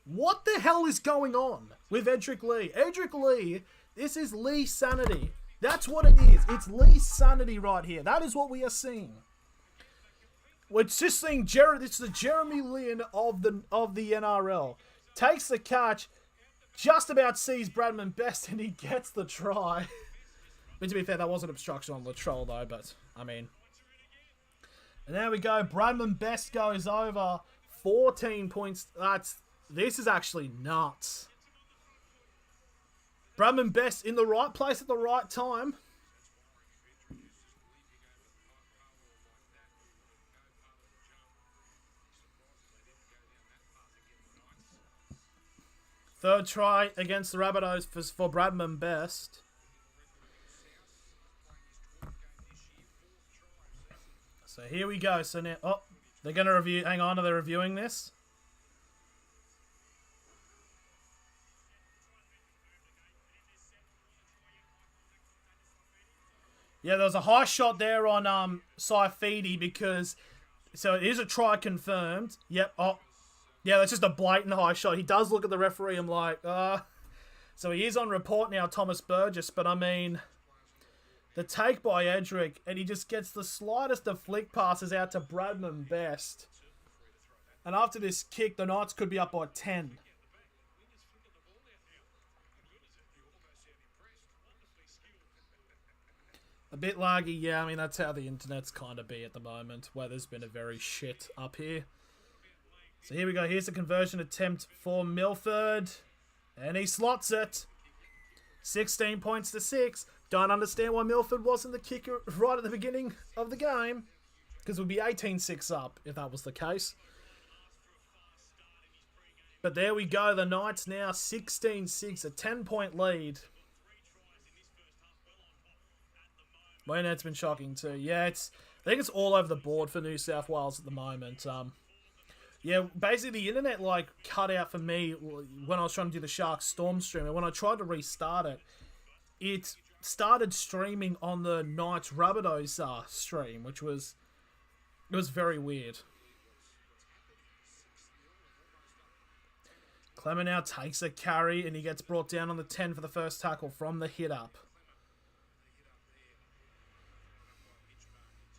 [SPEAKER 1] What the hell is going on with Edric Lee? Edric Lee, this is Lee sanity. That's what it is. It's Lee sanity right here. That is what we are seeing. We're just seeing it's the Jeremy Lin of the NRL. Takes the catch, just about sees Bradman Best, and he gets the try. But to be fair, that was an obstruction on Latrell though, but I mean. And there we go. Bradman Best goes over. 14 points. This is actually nuts. Bradman Best in the right place at the right time. Third try against the Rabbitohs for Bradman Best. So here we go. So now, they're going to review. Hang on, are they reviewing this? Yeah, there was a high shot there on Saifidi because... So it is a try confirmed. Yep. Oh, yeah, that's just a blatant high shot. He does look at the referee. I'm like, So he is on report now, Thomas Burgess. But I mean, the take by Edric, and he just gets the slightest of flick passes out to Bradman Best. And after this kick, the Knights could be up by 10. A bit laggy, yeah. I mean, that's how the internet's kind of be at the moment. Weather's been a very shit up here. So here we go. Here's the conversion attempt for Milford. And he slots it. 16 points to 6. Don't understand why Milford wasn't the kicker right at the beginning of the game. Because it would be 18-6 up if that was the case. But there we go. The Knights now 16-6. A 10-point lead. My internet's been shocking too. Yeah, I think it's all over the board for New South Wales at the moment. Yeah, basically the internet like cut out for me when I was trying to do the Sharks Storm stream, and when I tried to restart it, it started streaming on the Knights Rabbitohs stream, which was very weird. Clement now takes a carry and he gets brought down on the 10 for the first tackle from the hit up.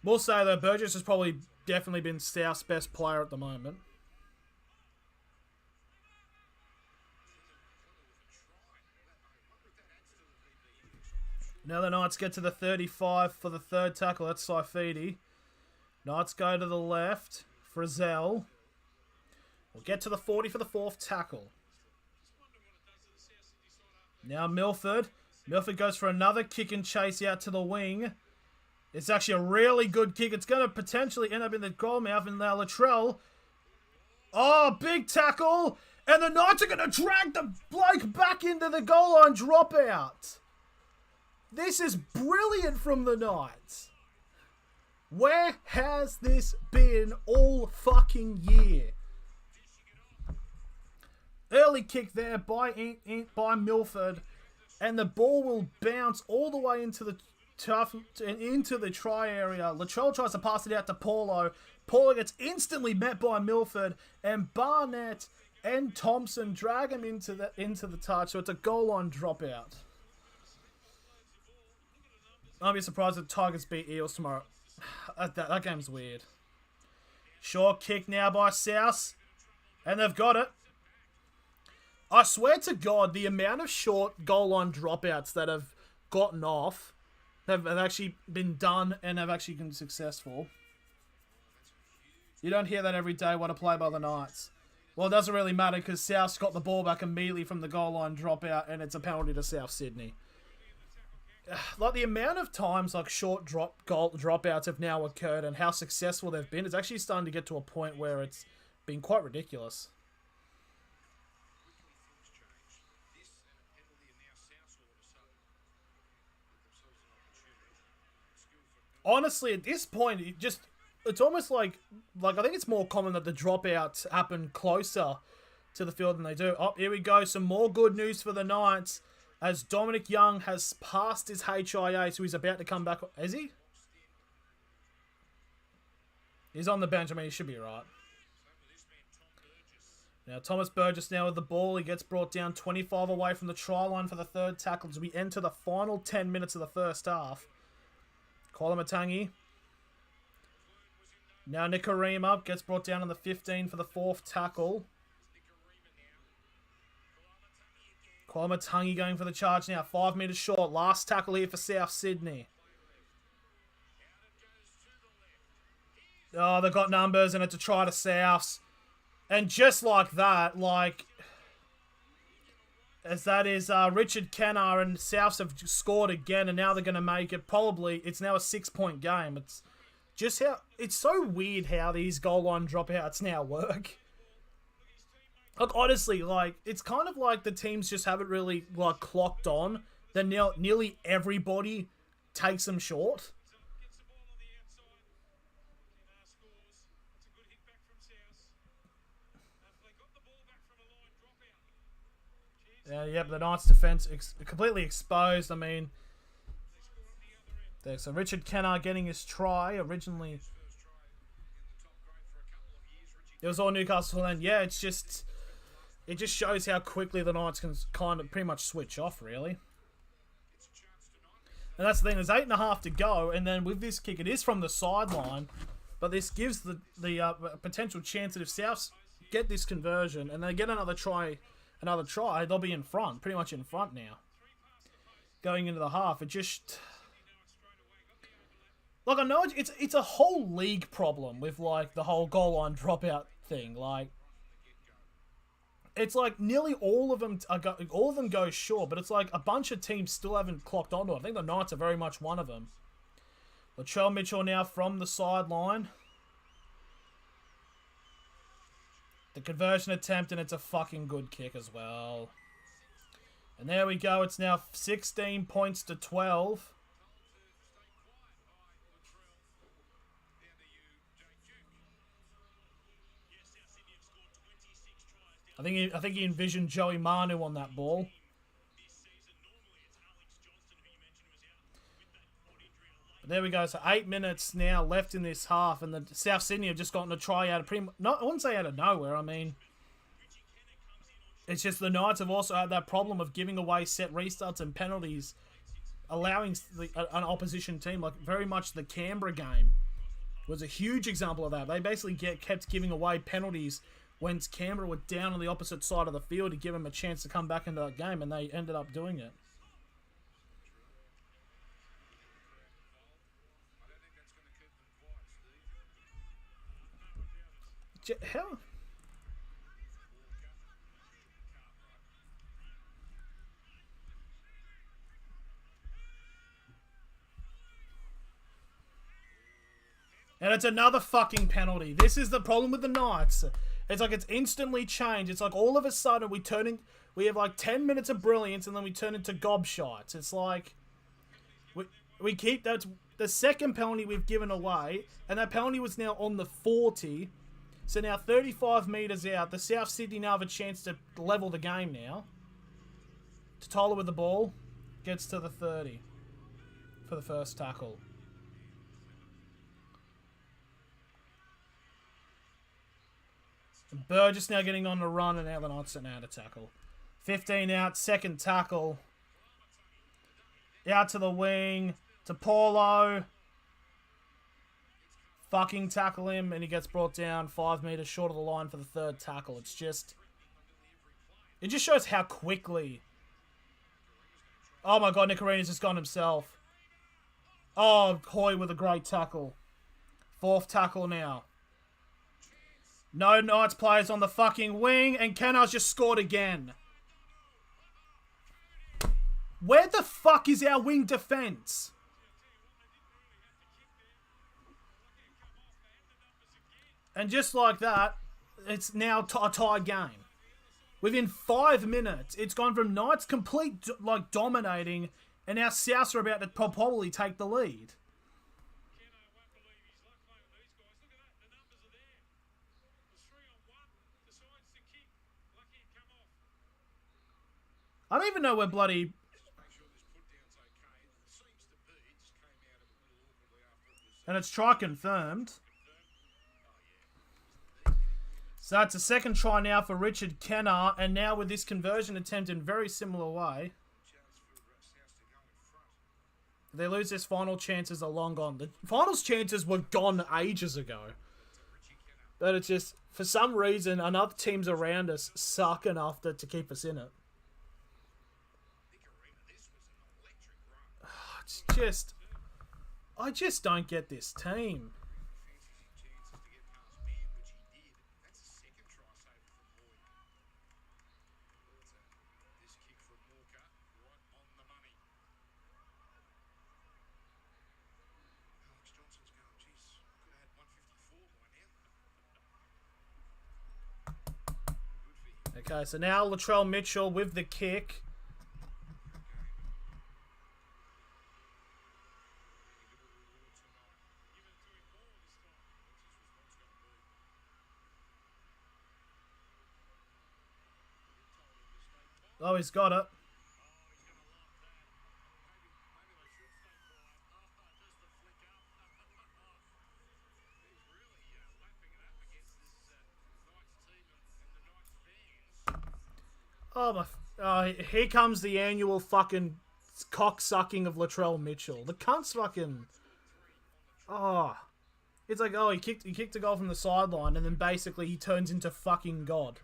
[SPEAKER 1] We'll say though, Burgess has probably definitely been South's best player at the moment. Now the Knights get to the 35 for the third tackle. That's Saifidi. Knights go to the left. Frizzell. We'll get to the 40 for the fourth tackle. Now Milford. Milford goes for another kick and chase out to the wing. It's actually a really good kick. It's going to potentially end up in the goal mouth. And now Latrell. Oh, big tackle. And the Knights are going to drag the bloke back into the goal line dropout. This is brilliant from the Knights. Where has this been all fucking year? Early kick there by Milford. And the ball will bounce all the way into the try area. Latrell tries to pass it out to Paulo. Paulo gets instantly met by Milford. And Barnett and Thompson drag him into the touch. So it's a goal line dropout. I'll be surprised if Tigers beat Eels tomorrow. That game's weird. Short kick now by South. And they've got it. I swear to God, the amount of short goal line dropouts that have gotten off have actually been done and have actually been successful. You don't hear that every day. What a play by the Knights. Well, it doesn't really matter because South's got the ball back immediately from the goal line dropout and it's a penalty to South Sydney. Like the amount of times like short dropouts have now occurred and how successful they've been, it's actually starting to get to a point where it's been quite ridiculous. Honestly, at this point, it's almost like I think it's more common that the dropouts happen closer to the field than they do. Oh, here we go. Some more good news for the Knights as Dominic Young has passed his HIA, so he's about to come back. Is he? He's on the bench. I mean, he should be right. Now, Thomas Burgess now with the ball. He gets brought down 25 away from the try line for the third tackle as we enter the final 10 minutes of the first half. Koloamatangi. Now Nikarima gets brought down on the 15 for the fourth tackle. Koloamatangi going for the charge now. 5 metres short. Last tackle here for South Sydney. Oh, they've got numbers and it's a try to Souths. And just like that, as that is Richard Kennar and Souths have scored again and now they're going to make it it's now a 6-point game. It's just it's so weird how these goal line dropouts now work. Like, honestly, it's kind of like the teams just haven't really, clocked on that now nearly everybody takes them short. Yep, the Knights' defence completely exposed. I mean, so Richard Kennar getting his try originally. It was all Newcastle, and yeah, it just shows how quickly the Knights can kind of pretty much switch off, really. And that's the thing. There's 8.5 to go, and then with this kick, it is from the sideline, but this gives the potential chance that if Souths get this conversion and they get another try, they'll be in front, pretty much in front now. Going into the half, it just... I know it's a whole league problem with, the whole goal line dropout thing. It's nearly all of them go short, but it's a bunch of teams still haven't clocked onto it. I think the Knights are very much one of them. Latrell Mitchell now from the sideline. The conversion attempt, and it's a fucking good kick as well. And there we go. It's now 16 points to 12. I think he envisioned Joey Manu on that ball. But there we go. So 8 minutes now left in this half, and the South Sydney have just gotten a try out of I wouldn't say out of nowhere. I mean, it's just the Knights have also had that problem of giving away set restarts and penalties, allowing an opposition team, like very much the Canberra game was a huge example of that. They basically kept giving away penalties when Canberra were down on the opposite side of the field to give them a chance to come back into that game, and they ended up doing it. Hell. And it's another fucking penalty. This is the problem with the Knights. It's like it's instantly changed. It's like all of a sudden we have like 10 minutes of brilliance and then we turn into gobshites. It's like we keep that's the second penalty we've given away, and that penalty was now on the 40. So now 35 metres out, the South Sydney now have a chance to level the game now. Totola with the ball gets to the 30 for the first tackle. Burgess now getting on the run, and now the Knights are now to tackle. 15 out, second tackle. Out to the wing, to Paulo. Fucking tackle him, and he gets brought down 5 metres short of the line for the third tackle. It just shows how quickly. Oh my god, Nicarina's just gone himself. Oh, Hoy with a great tackle. Fourth tackle now. No Knights players on the fucking wing, and Kennar's just scored again. Where the fuck is our wing defence? And just like that, it's now a tie game. Within 5 minutes, it's gone from Knights complete dominating, and now South are about to probably take the lead. I don't even know where bloody... And it's try confirmed. So that's a second try now for Richard Kennar, and now with this conversion attempt in very similar way, they lose this final chances are long gone. The finals chances were gone ages ago. But it's just, for some reason, other teams around us suck enough to keep us in it. It's just... I just don't get this team. Okay, so now Latrell Mitchell with the kick. Oh, he's got it. Here comes the annual fucking cock-sucking of Latrell Mitchell. The cunt's fucking... Oh. It's like, oh, he kicked a goal from the sideline, and then basically he turns into fucking God.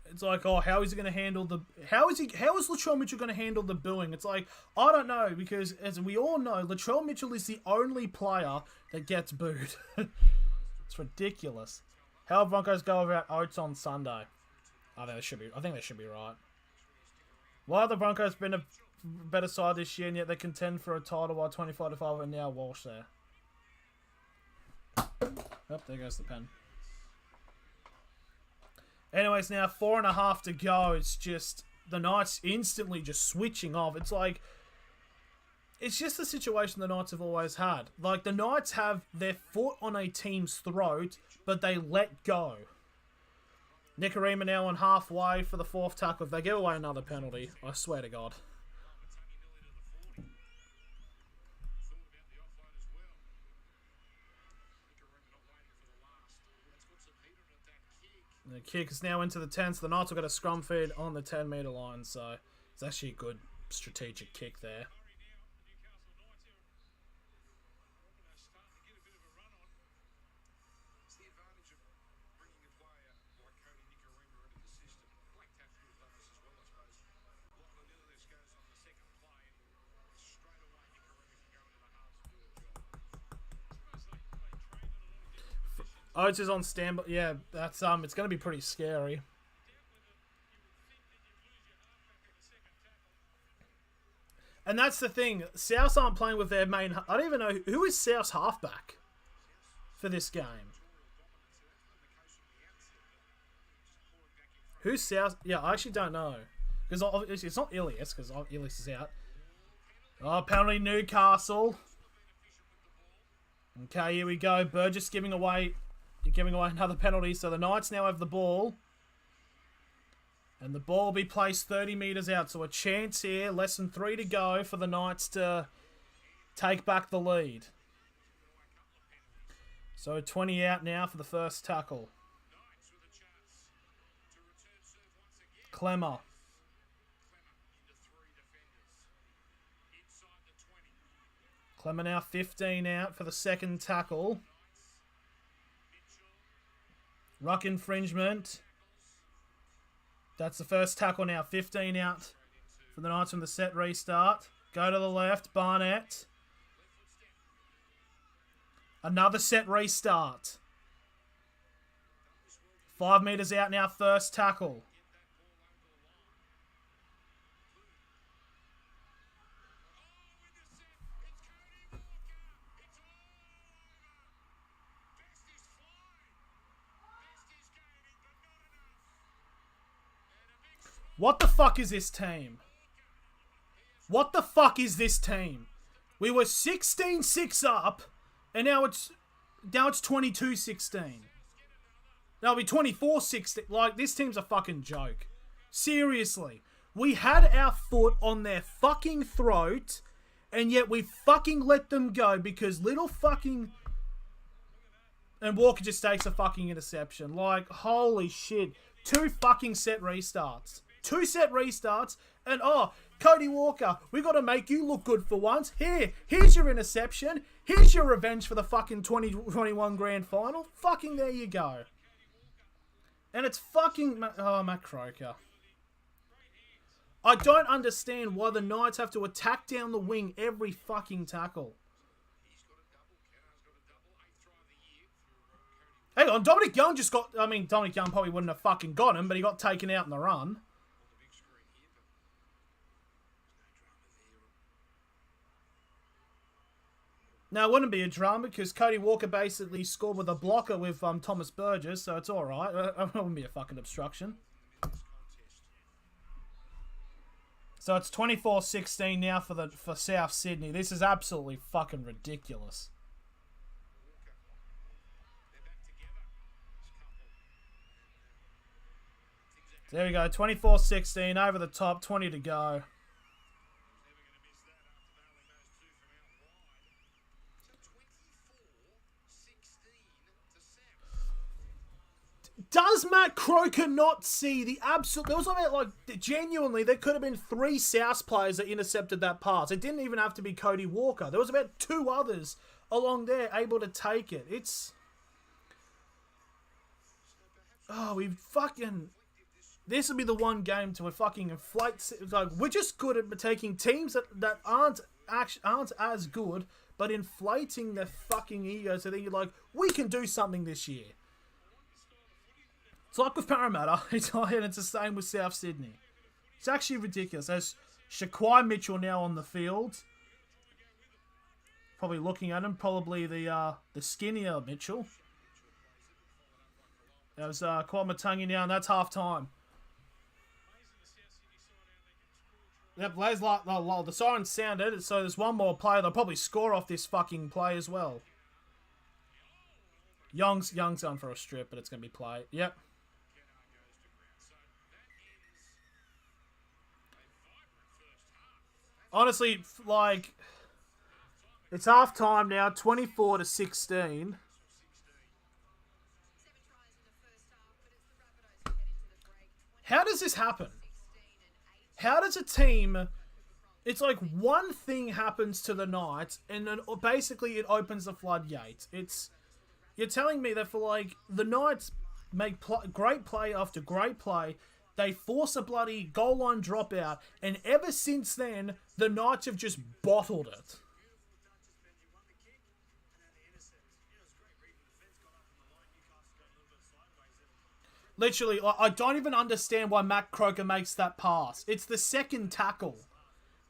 [SPEAKER 1] It's like, oh, how is he going to handle the... How is Latrell Mitchell going to handle the booing? It's like, I don't know, because as we all know, Latrell Mitchell is the only player that gets booed. It's ridiculous. How Broncos go about Oates on Sunday? I think they should be right. Why have the Broncos been a better side this year, and yet they contend for a title while 25-5 and now Walsh there? Oh, there goes the pen. Anyways, now 4.5 to go. It's just the Knights instantly just switching off. It's like, it's just the situation the Knights have always had. Like, the Knights have their foot on a team's throat, but they let go. Nicarima now on halfway for the 4th tackle. If they give away another penalty, I swear to God. The kick is now into the 10, so the Knights will get a scrum feed on the 10-metre line, so it's actually a good strategic kick there. Oates is on standby. Yeah, that's it's going to be pretty scary. And that's the thing. South aren't playing with their main... I don't even know who is South's halfback for this game. Who's South? Yeah, I actually don't know. Because it's not Ilias, because Ilias is out. Oh, penalty Newcastle. Okay, here we go. Burgess giving away another penalty. So the Knights now have the ball. And the ball will be placed 30 metres out. So a chance here. Less than 3 to go for the Knights to take back the lead. So 20 out now for the first tackle. Clemmer. Clemmer now 15 out for the second tackle. Ruck infringement. That's the first tackle now. 15 out for the Knights from the set restart. Go to the left. Barnett. Another set restart. 5 metres out now. First tackle. What the fuck is this team? What the fuck is this team? We were 16-6 up, and now it's 22-16. That'll be 24-16. Like, this team's a fucking joke. Seriously. We had our foot on their fucking throat, and yet we fucking let them go because little fucking... And Walker just takes a fucking interception. Like, holy shit. 2 fucking set restarts. 2 set restarts, and Cody Walker, we got to make you look good for once. Here's your interception. Here's your revenge for the fucking 2021 grand final. Fucking there you go. And it's fucking... Matt Croker. I don't understand why the Knights have to attack down the wing every fucking tackle. Hang on, Dominic Young just got... I mean, Dominic Young probably wouldn't have fucking got him, but he got taken out in the run. Now, it wouldn't be a drama because Cody Walker basically scored with a blocker with Thomas Burgess, so it's alright. It wouldn't be a fucking obstruction. So it's 24-16 now for South Sydney. This is absolutely fucking ridiculous. There we go, 24-16, over the top, 20 to go. Does Matt Croker not see the absolute... There was like genuinely, there could have been 3 South players that intercepted that pass. It didn't even have to be Cody Walker. There was about 2 others along there able to take it. It's... Oh, we fucking... This will be the one game to fucking inflate... Like, we're just good at taking teams that aren't as good, but inflating their fucking ego so that you're like, we can do something this year. It's like with Parramatta, and it's the same with South Sydney. It's actually ridiculous. There's Shaquai Mitchell now on the field. Probably looking at him, probably the skinnier Mitchell. There's Kwamatangi now, and that's half time. Yep, the siren sounded, so there's one more player. They'll probably score off this fucking play as well. Young's going for a strip, but it's going to be play. Yep. Honestly, like, it's half time now, 24-16. How does this happen? How does a team... It's like one thing happens to the Knights, and then basically it opens the floodgates. You're telling me that for, like, the Knights make great play after great play, they force a bloody goal line dropout, and ever since then, the Knights have just bottled it. Literally, I don't even understand why Matt Croker makes that pass. It's the second tackle.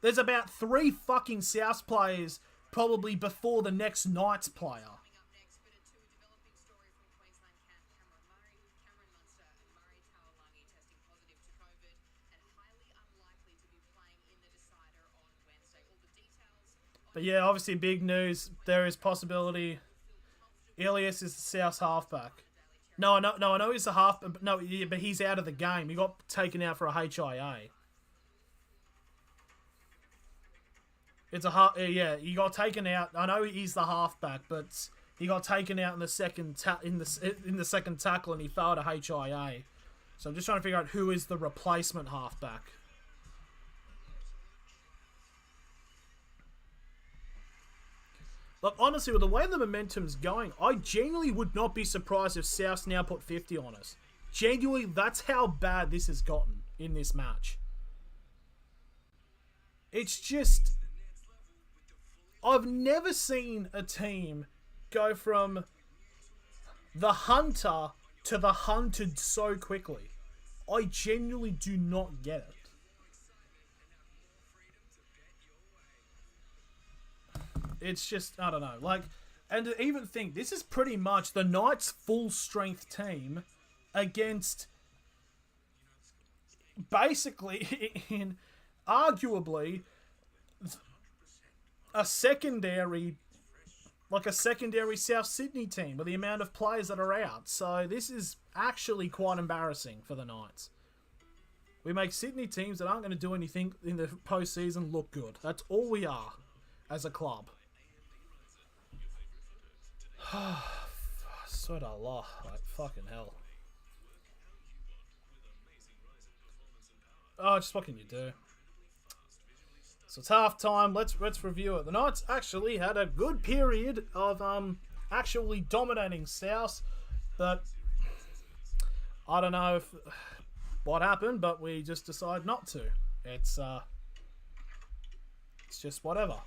[SPEAKER 1] There's about 3 fucking South players probably before the next Knights player. But yeah, obviously big news. There is possibility Elias is the South's halfback. No, I know he's the half. No, yeah, but he's out of the game. He got taken out for a HIA. It's a yeah. He got taken out. I know he's the halfback, but he got taken out in the second in the second tackle, and he failed a HIA. So I'm just trying to figure out who is the replacement halfback. Look, honestly, with the way the momentum's going, I genuinely would not be surprised if South's now put 50 on us. Genuinely, that's how bad this has gotten in this match. It's just... I've never seen a team go from the hunter to the hunted so quickly. I genuinely do not get it. It's just, I don't know. Like, and to even think, this is pretty much the Knights' full-strength team against, basically, in arguably, a secondary South Sydney team with the amount of players that are out. So this is actually quite embarrassing for the Knights. We make Sydney teams that aren't going to do anything in the postseason look good. That's all we are as a club. So da Allah, like fucking hell. Oh, just what can you do? So it's half time. Let's review it. The Knights actually had a good period of actually dominating South, but I don't know if what happened, but we just decided not to. It's just whatever.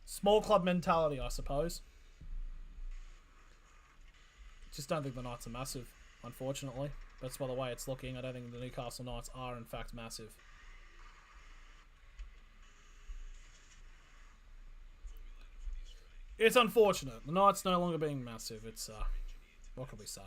[SPEAKER 1] Small club mentality, I suppose. Just don't think the Knights are massive, unfortunately. That's by the way it's looking. I don't think the Newcastle Knights are, in fact, massive. It's unfortunate. The Knights no longer being massive. It's, what can we say?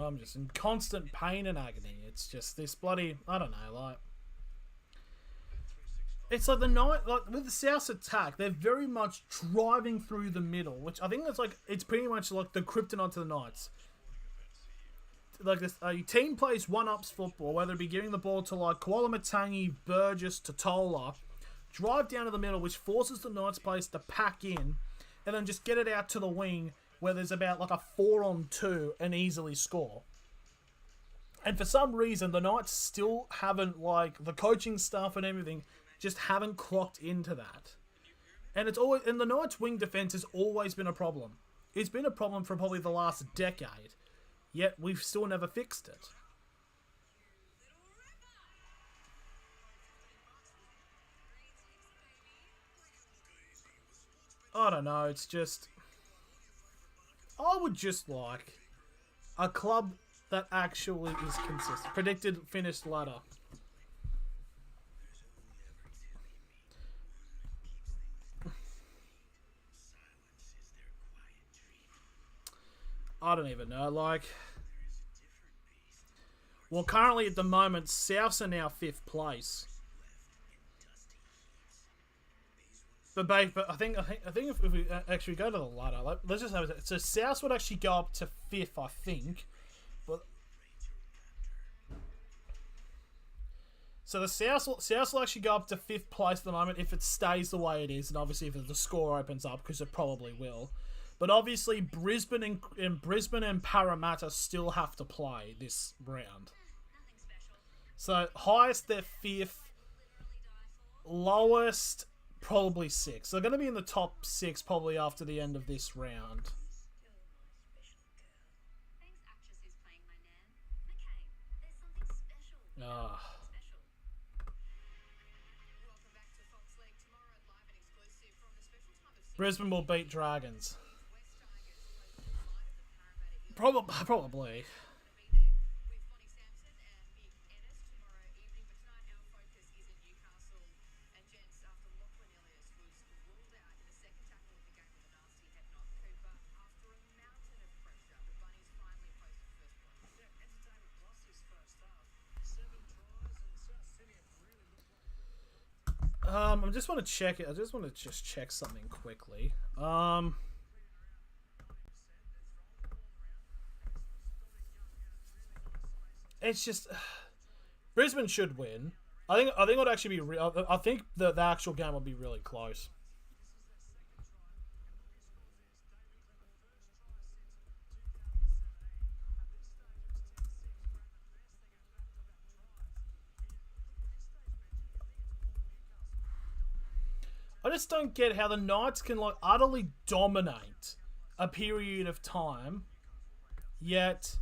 [SPEAKER 1] I'm just in constant pain and agony. It's just this bloody, I don't know, like... It's like the Knight, like with the South's attack, they're very much driving through the middle, which I think that's like, it's pretty much like the kryptonite to the Knights. Like this, a team plays one-ups football, whether it be giving the ball to like Kuala Matangi, Burgess, Totola, drive down to the middle, which forces the Knights players to pack in, and then just get it out to the wing, where there's about like a 4-on-2 and easily score. And for some reason, the Knights still haven't, like, the coaching staff and everything just haven't clocked into that. And it's always, and the Knights' wing defense has always been a problem. It's been a problem for probably the last decade, yet we've still never fixed it. I don't know, it's just... I would just like a club that actually is consistent. Predicted finished ladder. I don't even know. Like, well, currently at the moment, Souths are now 5th place. But I think if we actually go to the ladder, like, let's just have it. So South would actually go up to 5th, I think. But so the South will actually go up to 5th place at the moment if it stays the way it is, and obviously if the score opens up, because it probably will. But obviously Brisbane and Parramatta still have to play this round. So highest they're 5th, lowest probably 6th. So they're going to be in the top 6 probably after the end of this round. Ah. Brisbane will beat Dragons. Probably. I just want to check it. I just want to just check something quickly. It's just Brisbane should win. I think it would actually be. I think the actual game will be really close. I just don't get how the Knights can like utterly dominate a period of time, yet,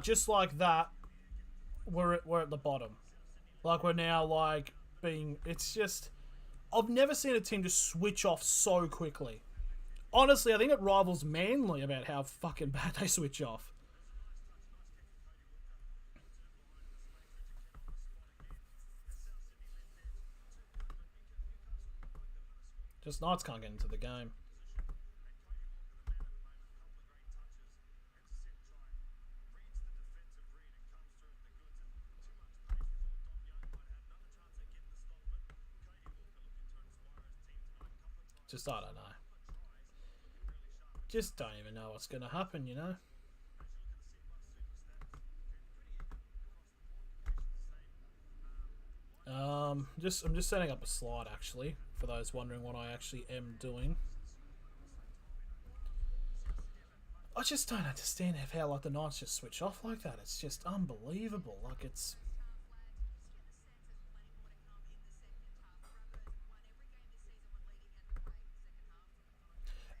[SPEAKER 1] just like that, we're at the bottom. Like we're now like being. It's just I've never seen a team just switch off so quickly. Honestly, I think it rivals Manly about how fucking bad they switch off. Just Knights can't get into the game. Just, I don't know. Just don't even know what's going to happen, you know? I'm just setting up a slide, actually, for those wondering what I actually am doing. I just don't understand how like the Knights just switch off like that. It's just unbelievable. Like it's.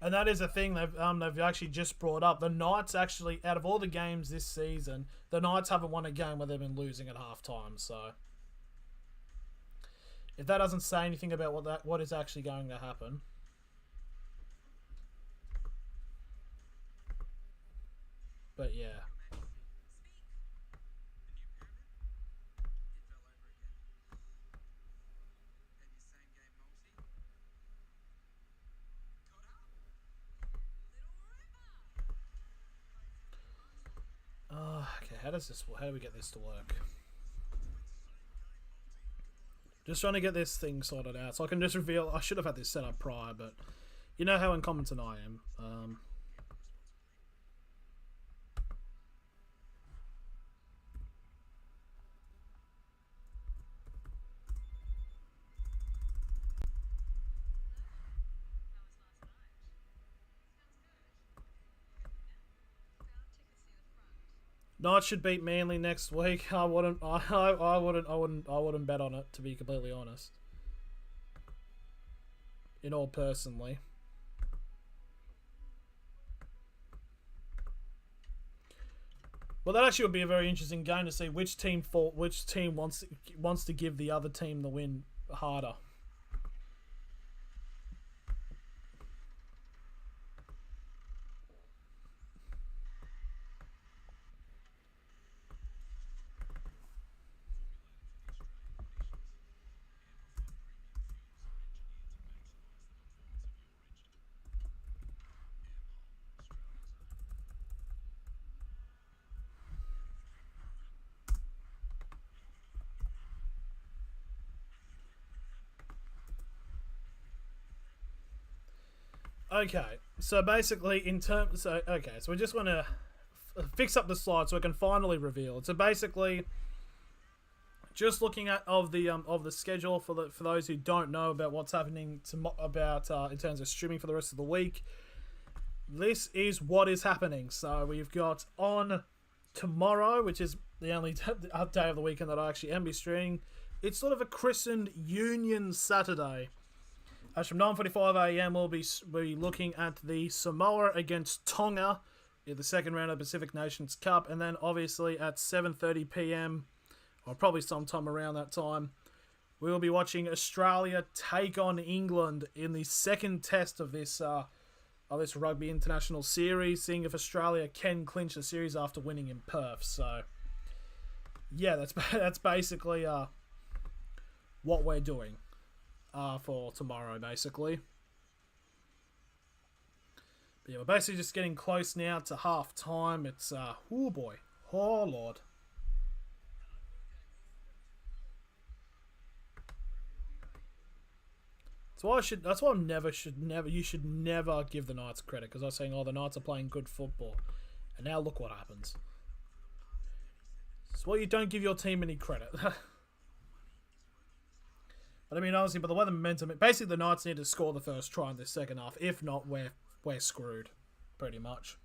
[SPEAKER 1] And that is a thing they've actually just brought up. The Knights actually, out of all the games this season, the Knights haven't won a game where they've been losing at halftime. So, if that doesn't say anything about what is actually going to happen. But yeah. Okay, how do we get this to work? Just trying to get this thing sorted out so I can just reveal. I should have had this set up prior, but you know how incompetent I am. Knights should beat Manly next week. I wouldn't bet on it, to be completely honest. In all, personally. Well, that actually would be a very interesting game to see which team wants to give the other team the win harder. Okay, so basically so we just want to fix up the slide so we can finally reveal it. So basically, just looking at of the schedule for those who don't know about what's happening in terms of streaming for the rest of the week. This is what is happening. So we've got on tomorrow, which is the only day of the weekend that I actually am be streaming. It's sort of a christened Union Saturday. As from 9:45 a.m, we'll be looking at the Samoa against Tonga in the second round of Pacific Nations Cup, and then obviously at 7:30 p.m, or probably sometime around that time, we will be watching Australia take on England in the second test of this Rugby International Series, seeing if Australia can clinch the series after winning in Perth. So, yeah, that's basically what we're doing for tomorrow, basically. But yeah, we're basically just getting close now to half time. It's oh boy, oh lord. That's why you should never give the Knights credit, because I was saying, oh, the Knights are playing good football, and now look what happens. It's why you don't give your team any credit. But I mean, honestly, but the way the momentum, basically the Knights need to score the first try in this second half. If not, we're screwed, pretty much.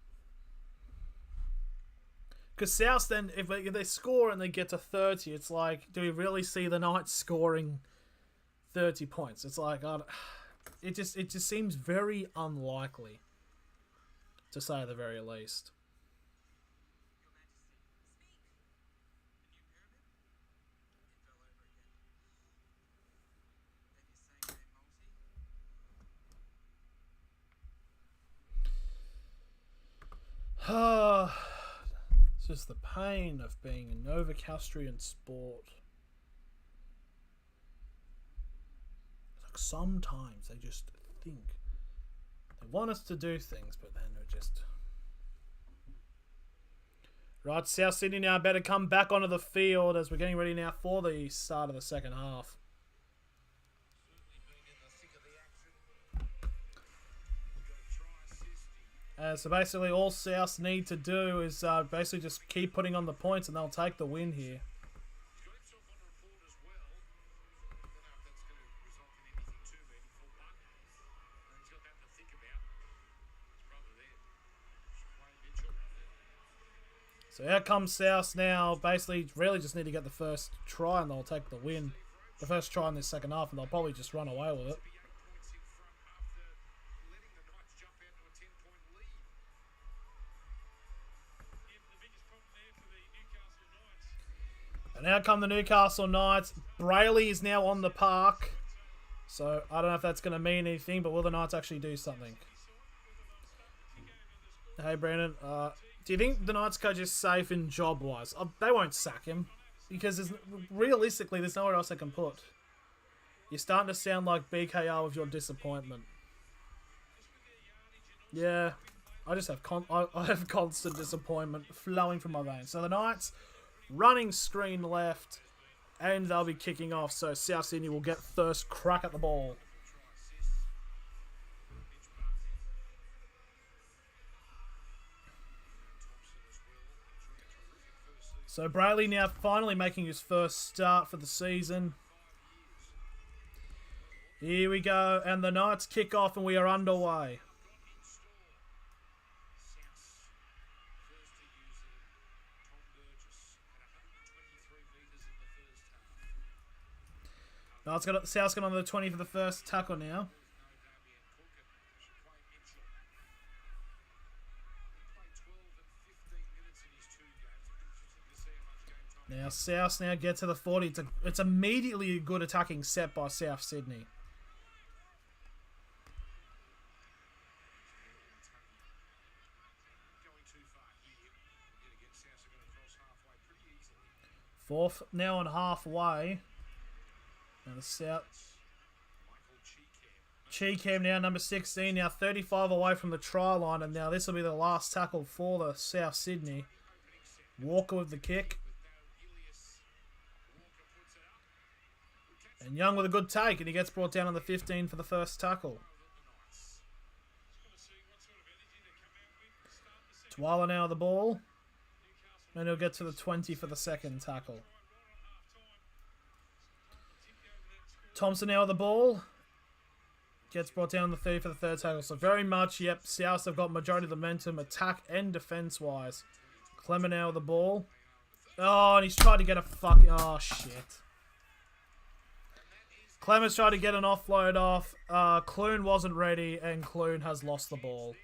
[SPEAKER 1] Because South then, if they score and they get to 30, it's like, do we really see the Knights scoring 30 points? It's like, it just seems very unlikely, to say the very least. It's just the pain of being a Novocastrian sport. Like sometimes they just think they want us to do things, but then they're just... Right, South Sydney now better come back onto the field as we're getting ready now for the start of the second half. So basically all South need to do is basically just keep putting on the points and they'll take the win here. So out comes South now. Basically really just need to get the first try and they'll take the win. The first try in this second half, and they'll probably just run away with it. And out come the Newcastle Knights. Brayley is now on the park. So, I don't know if that's going to mean anything, but will the Knights actually do something? Hey, Brandon. Do you think the Knights coach is safe in job-wise? They won't sack him. Because realistically, there's nowhere else they can put. You're starting to sound like BKR with your disappointment. Yeah. I just have I have constant disappointment flowing from my veins. So, the Knights... running screen left, and they'll be kicking off, so South Sydney will get first crack at the ball. So Brayley now finally making his first start for the season. Here we go, and the Knights kick off and we are underway. South's got on the 20 for the first tackle now. Now South now get to the 40. It's immediately a good attacking set by South Sydney. Fourth now on halfway. And the South Cheekham now number 16, now 35 away from the try line, and now this will be the last tackle for the South Sydney. Walker with the kick. And Young with a good take, and he gets brought down on the 15 for the first tackle. Weiler now with the ball. And he'll get to the 20 for the second tackle. Thompson now with the ball. Gets brought down the 30 for the third tackle. So very much, yep, South have got majority of the momentum, attack and defense-wise. Clemmer now with the ball. Oh, and he's tried to get a fucking... Oh, shit. Clemmer's tried to get an offload off. Clune wasn't ready, and Clune has lost the ball.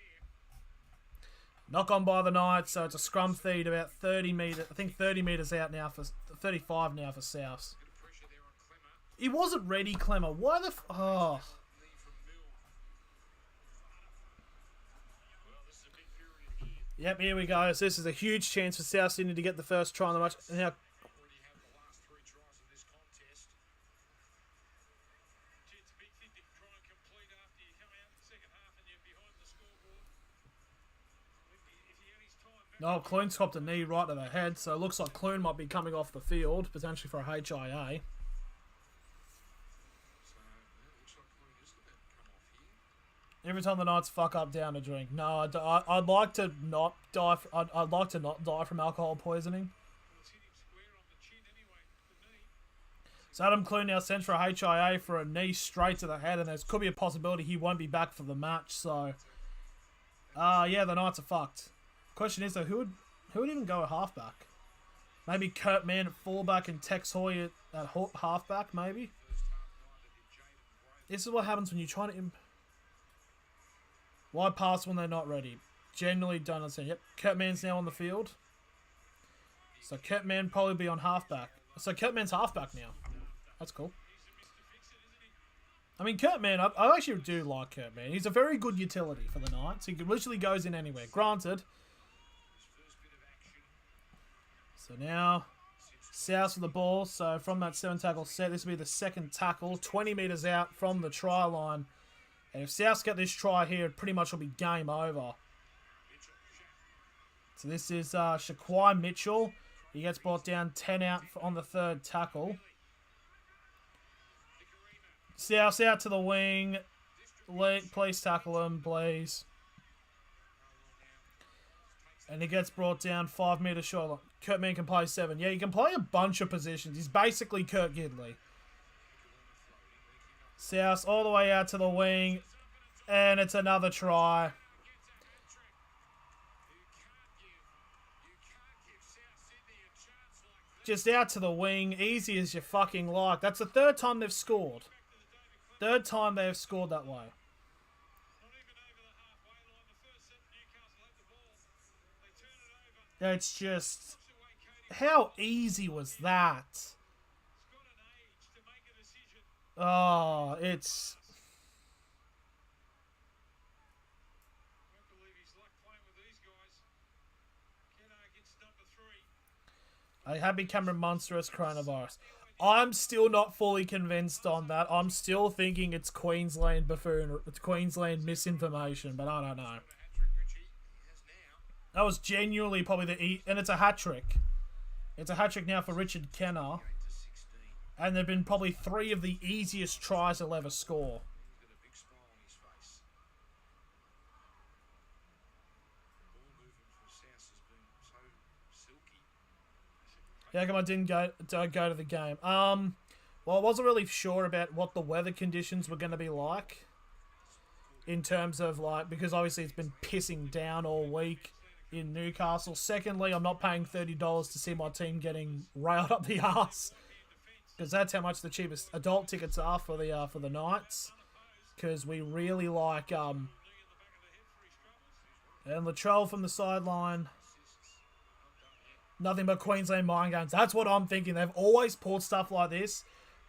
[SPEAKER 1] Knock on by the Knights, so it's a scrum feed about 30 metres. I think 30 metres out now for 35 now for South. He wasn't ready, Clemmer. Why the oh. Yep, here we go. So this is a huge chance for South Sydney to get the first try on the match. Now, no, Clune's copped a knee right to the head, so it looks like Clune might be coming off the field, potentially for a HIA. Every time the Knights fuck up down a drink. No, I'd like to not die. I'd like to not die from alcohol poisoning. So Adam Clune now sent for a HIA for a knee straight to the head, and there could be a possibility he won't be back for the match. So, yeah, the Knights are fucked. Question is though, who would even go at halfback? Maybe Kurt Mann at fullback and Tex Hoy at halfback, maybe. This is what happens when you try to. Why pass when they're not ready? Generally don't understand. Yep, Kurt Mann's now on the field. So Kurt Mann probably be on halfback. So Kurt Mann's halfback now. That's cool. I mean, Kurt Mann, I actually do like Kurt Mann. He's a very good utility for the Knights. He literally goes in anywhere. Granted. So now, South with the ball. So from that 7 tackle set, this will be the second tackle. 20 metres out from the try line. And if South get this try here, it pretty much will be game over. So this is Shaquai Mitchell. He gets brought down 10 out on the third tackle. South out to the wing. Please tackle him, please. And he gets brought down 5 metres short. Kurt Mann can play 7. Yeah, he can play a bunch of positions. He's basically Kurt Gidley. South all the way out to the wing. And it's another try. Just out to the wing. Easy as you fucking like. That's the third time they've scored. Third time they've scored that way. It's just... How easy was that? Oh, it's... I have become a monstrous coronavirus. I'm still not fully convinced on that. I'm still thinking it's Queensland buffoon, it's Queensland misinformation, but I don't know. That was genuinely probably the and it's a hat trick. It's a hat trick now for Richard Kenner, and there've been probably 3 of the easiest tries he'll ever score. Yeah, come on, didn't go to the game. Well, I wasn't really sure about what the weather conditions were going to be like. In terms of, like, because obviously it's been pissing down all week in Newcastle. Secondly, I'm not paying $30 to see my team getting railed up the arse. Because that's how much the cheapest adult tickets are for the Knights. Because we really like, and Latrell from the sideline. Nothing but Queensland mind games. That's what I'm thinking. They've always pulled stuff like this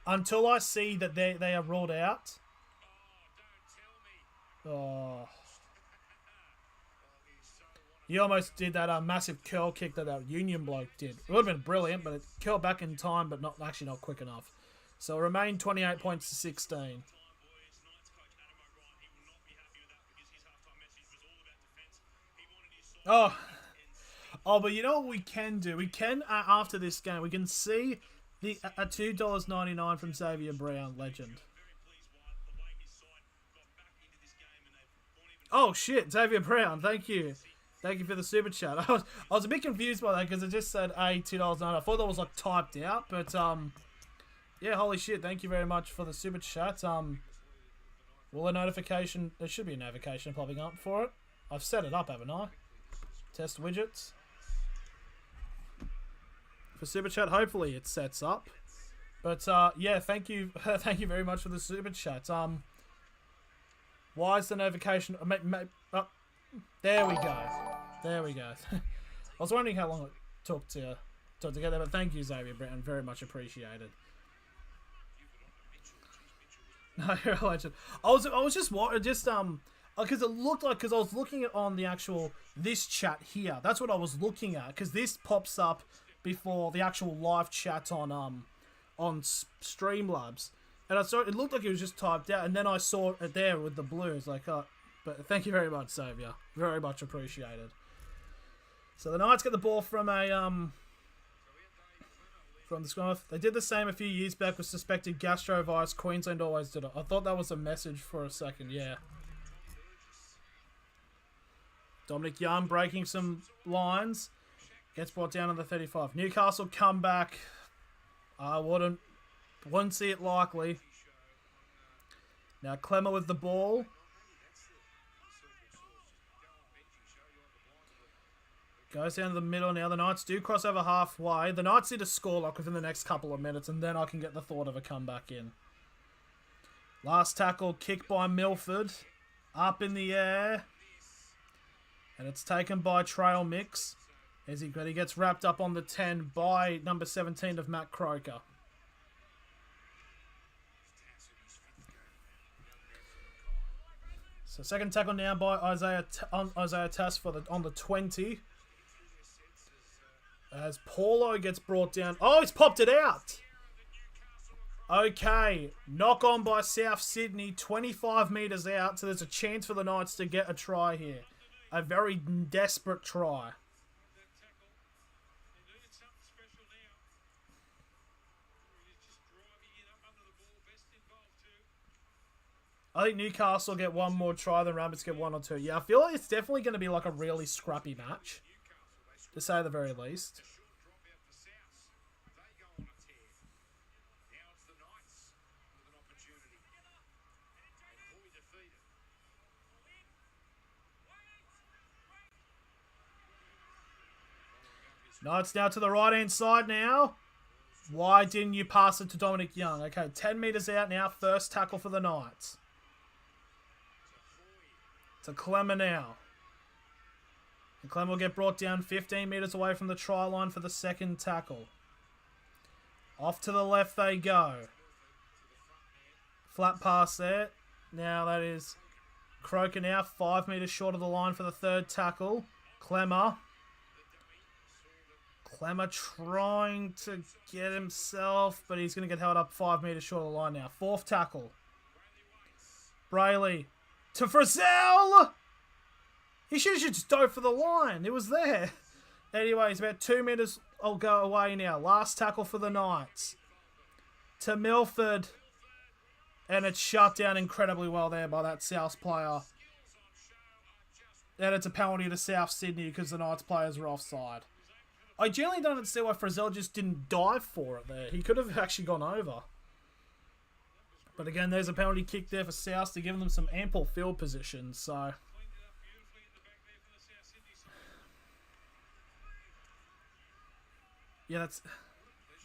[SPEAKER 1] until I see that they are ruled out. Oh. You almost did that massive curl kick that Union bloke did. It would have been brilliant, but it curled back in time, but not quick enough. So it remained 28 points to 16. Oh, but you know what we can do? We can, after this game, we can see a $2.99 from Xavier Brown, legend. Oh, shit, Xavier Brown, thank you. Thank you for the super chat. I was a bit confused by that because it just said $2.09. I thought that was like typed out, but yeah, holy shit! Thank you very much for the super chat. Will a notification? There should be a notification popping up for it. I've set it up, haven't I? Test widgets for super chat. Hopefully it sets up. But yeah, thank you, thank you very much for the super chat. Why is the notification? Oh, there we go. There we go. I was wondering how long it took to get there, but thank you, Xavier Brown. Very much appreciated. No, you're a legend. I was just because it looked like, because I was looking at on the actual this chat here. That's what I was looking at, because this pops up before the actual live chat on Streamlabs, and I saw it looked like it was just typed out, and then I saw it there with the blue. It's like, oh, but thank you very much, Xavier. Very much appreciated. So the Knights get the ball from a from the scrum. They did the same a few years back with suspected gastrovirus. Queensland always did it. I thought that was a message for a second. Yeah. Dominic Young breaking some lines. Gets brought down on the 35. Newcastle come back. I wouldn't see it likely. Now Clemmer with the ball. Goes down to the middle now. The Knights do cross over halfway. The Knights need to score like within the next couple of minutes, and then I can get the thought of a comeback in. Last tackle, kick by Milford. Up in the air. And it's taken by Trail Mix. But he gets wrapped up on the 10 by number 17 of Matt Croker. So second tackle now by Isaiah Tass on the 20. As Paulo gets brought down. Oh, he's popped it out. Okay. Knock on by South Sydney. 25 metres out. So there's a chance for the Knights to get a try here. A very desperate try. I think Newcastle get one more try, the Rabbits get one or two. Yeah, I feel like it's definitely going to be like a really scrappy match, to say the very least. Knights now to the right-hand side now. Why didn't you pass it to Dominic Young? Okay, 10 metres out now. First tackle for the Knights. To Clemmer now. And Clemmer will get brought down 15 metres away from the try line for the second tackle. Off to the left they go. Flat pass there. Now that is Croker now. 5 metres short of the line for the third tackle. Clemmer trying to get himself, but he's going to get held up 5 metres short of the line now. Fourth tackle. Brayley to Frizzell! He should have just dove for the line. It was there. Anyway, he's about 2 metres. I'll go away now. Last tackle for the Knights. To Milford. And it's shut down incredibly well there by that South player. And it's a penalty to South Sydney because the Knights players were offside. I generally don't understand why Frizzell just didn't dive for it there. He could have actually gone over. But again, there's a penalty kick there for South to give them some ample field position. So yeah, that's.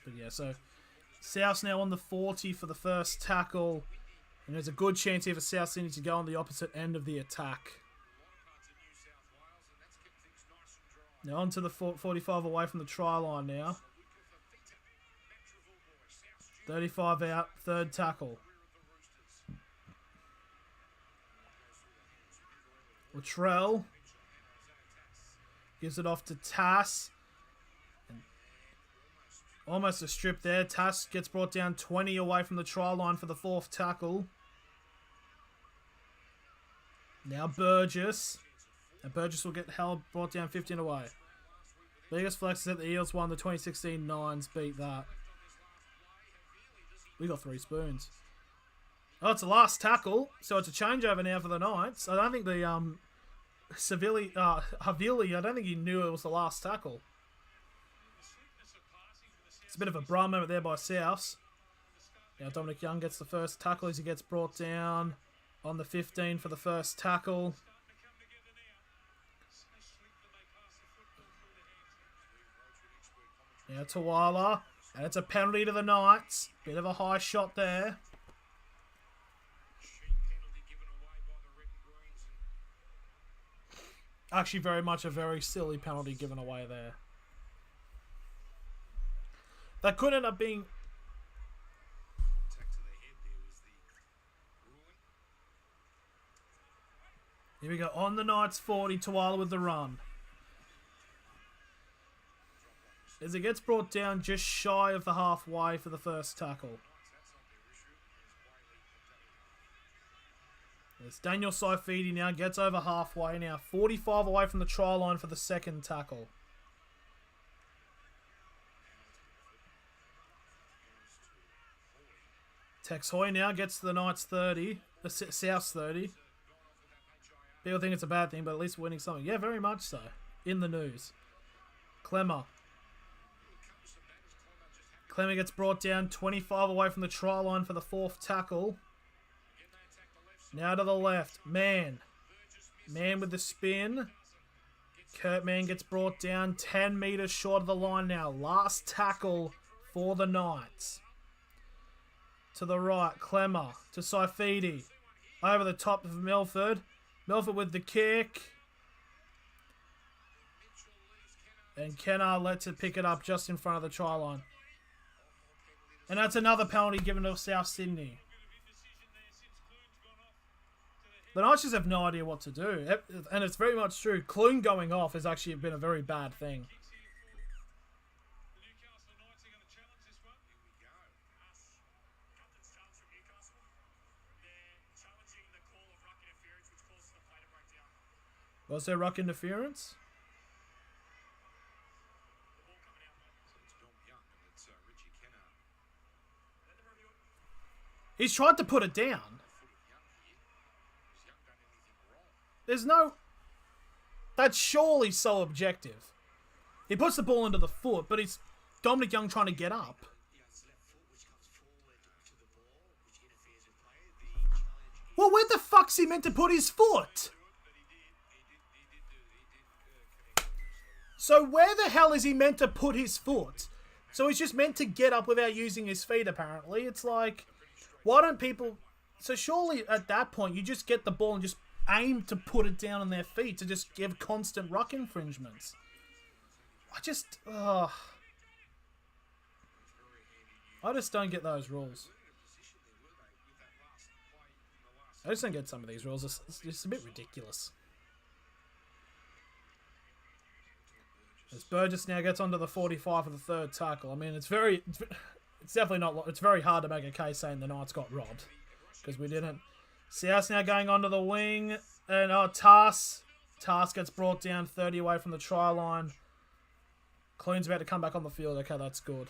[SPEAKER 1] But yeah, so South's now on the 40 for the first tackle, and there's a good chance here for South Sydney to go on the opposite end of the attack. Now on to the 45 away from the try line now. 35 out, third tackle. Latrell gives it off to Tass. And almost a strip there. Tass gets brought down 20 away from the try line for the fourth tackle. Now Burgess. And Burgess will get brought down 15 away. Biggest flex is that the Eels won the 2016 Nines, beat that. We got 3 spoons. Oh, it's the last tackle, so it's a changeover now for the Knights. I don't think the Havili, I don't think he knew it was the last tackle. It's a bit of a bra moment there by Souths. Now Dominic Young gets the first tackle as he gets brought down on the 15 for the first tackle. Now Tawala, and it's a penalty to the Knights. Bit of a high shot there. Actually, very much a very silly penalty given away there. That could end up being... Here we go. On the Knights 40, Tawala with the run. As it gets brought down just shy of the halfway for the first tackle. As Daniel Saifidi now gets over halfway now. 45 away from the try line for the second tackle. Tex Hoy now gets to the Knights 30. The South's 30. People think it's a bad thing, but at least winning something. Yeah, very much so. In the news. Clemmer. Clemmer gets brought down 25 away from the try line for the fourth tackle. Now to the left. Man with the spin. Kurtman gets brought down 10 metres short of the line now. Last tackle for the Knights. To the right. Clemmer to Saifidi. Over the top of Milford. Milford with the kick. And Kennar lets it pick it up just in front of the try line. And that's another penalty given to South Sydney. The Knights just have no idea what to do. And it's very much true. Clune going off has actually been a very bad thing. Was there ruck interference? He's tried to put it down. There's no... That's surely so objective. He puts the ball into the foot, but it's Dominic Young trying to get up. Well, where the fuck's he meant to put his foot? So where the hell is he meant to put his foot? So he's just meant to get up without using his feet, apparently. It's like, why don't people... So surely at that point, you just get the ball and just aim to put it down on their feet to just give constant ruck infringements. I just don't get those rules. I just don't get some of these rules. It's just a bit ridiculous. As Burgess now gets onto the 45 for the third tackle. I mean, it's definitely not... It's very hard to make a case saying the Knights got robbed. Because we didn't. South now going onto the wing. And Tass gets brought down 30 away from the try line. Clune's about to come back on the field. Okay, that's good.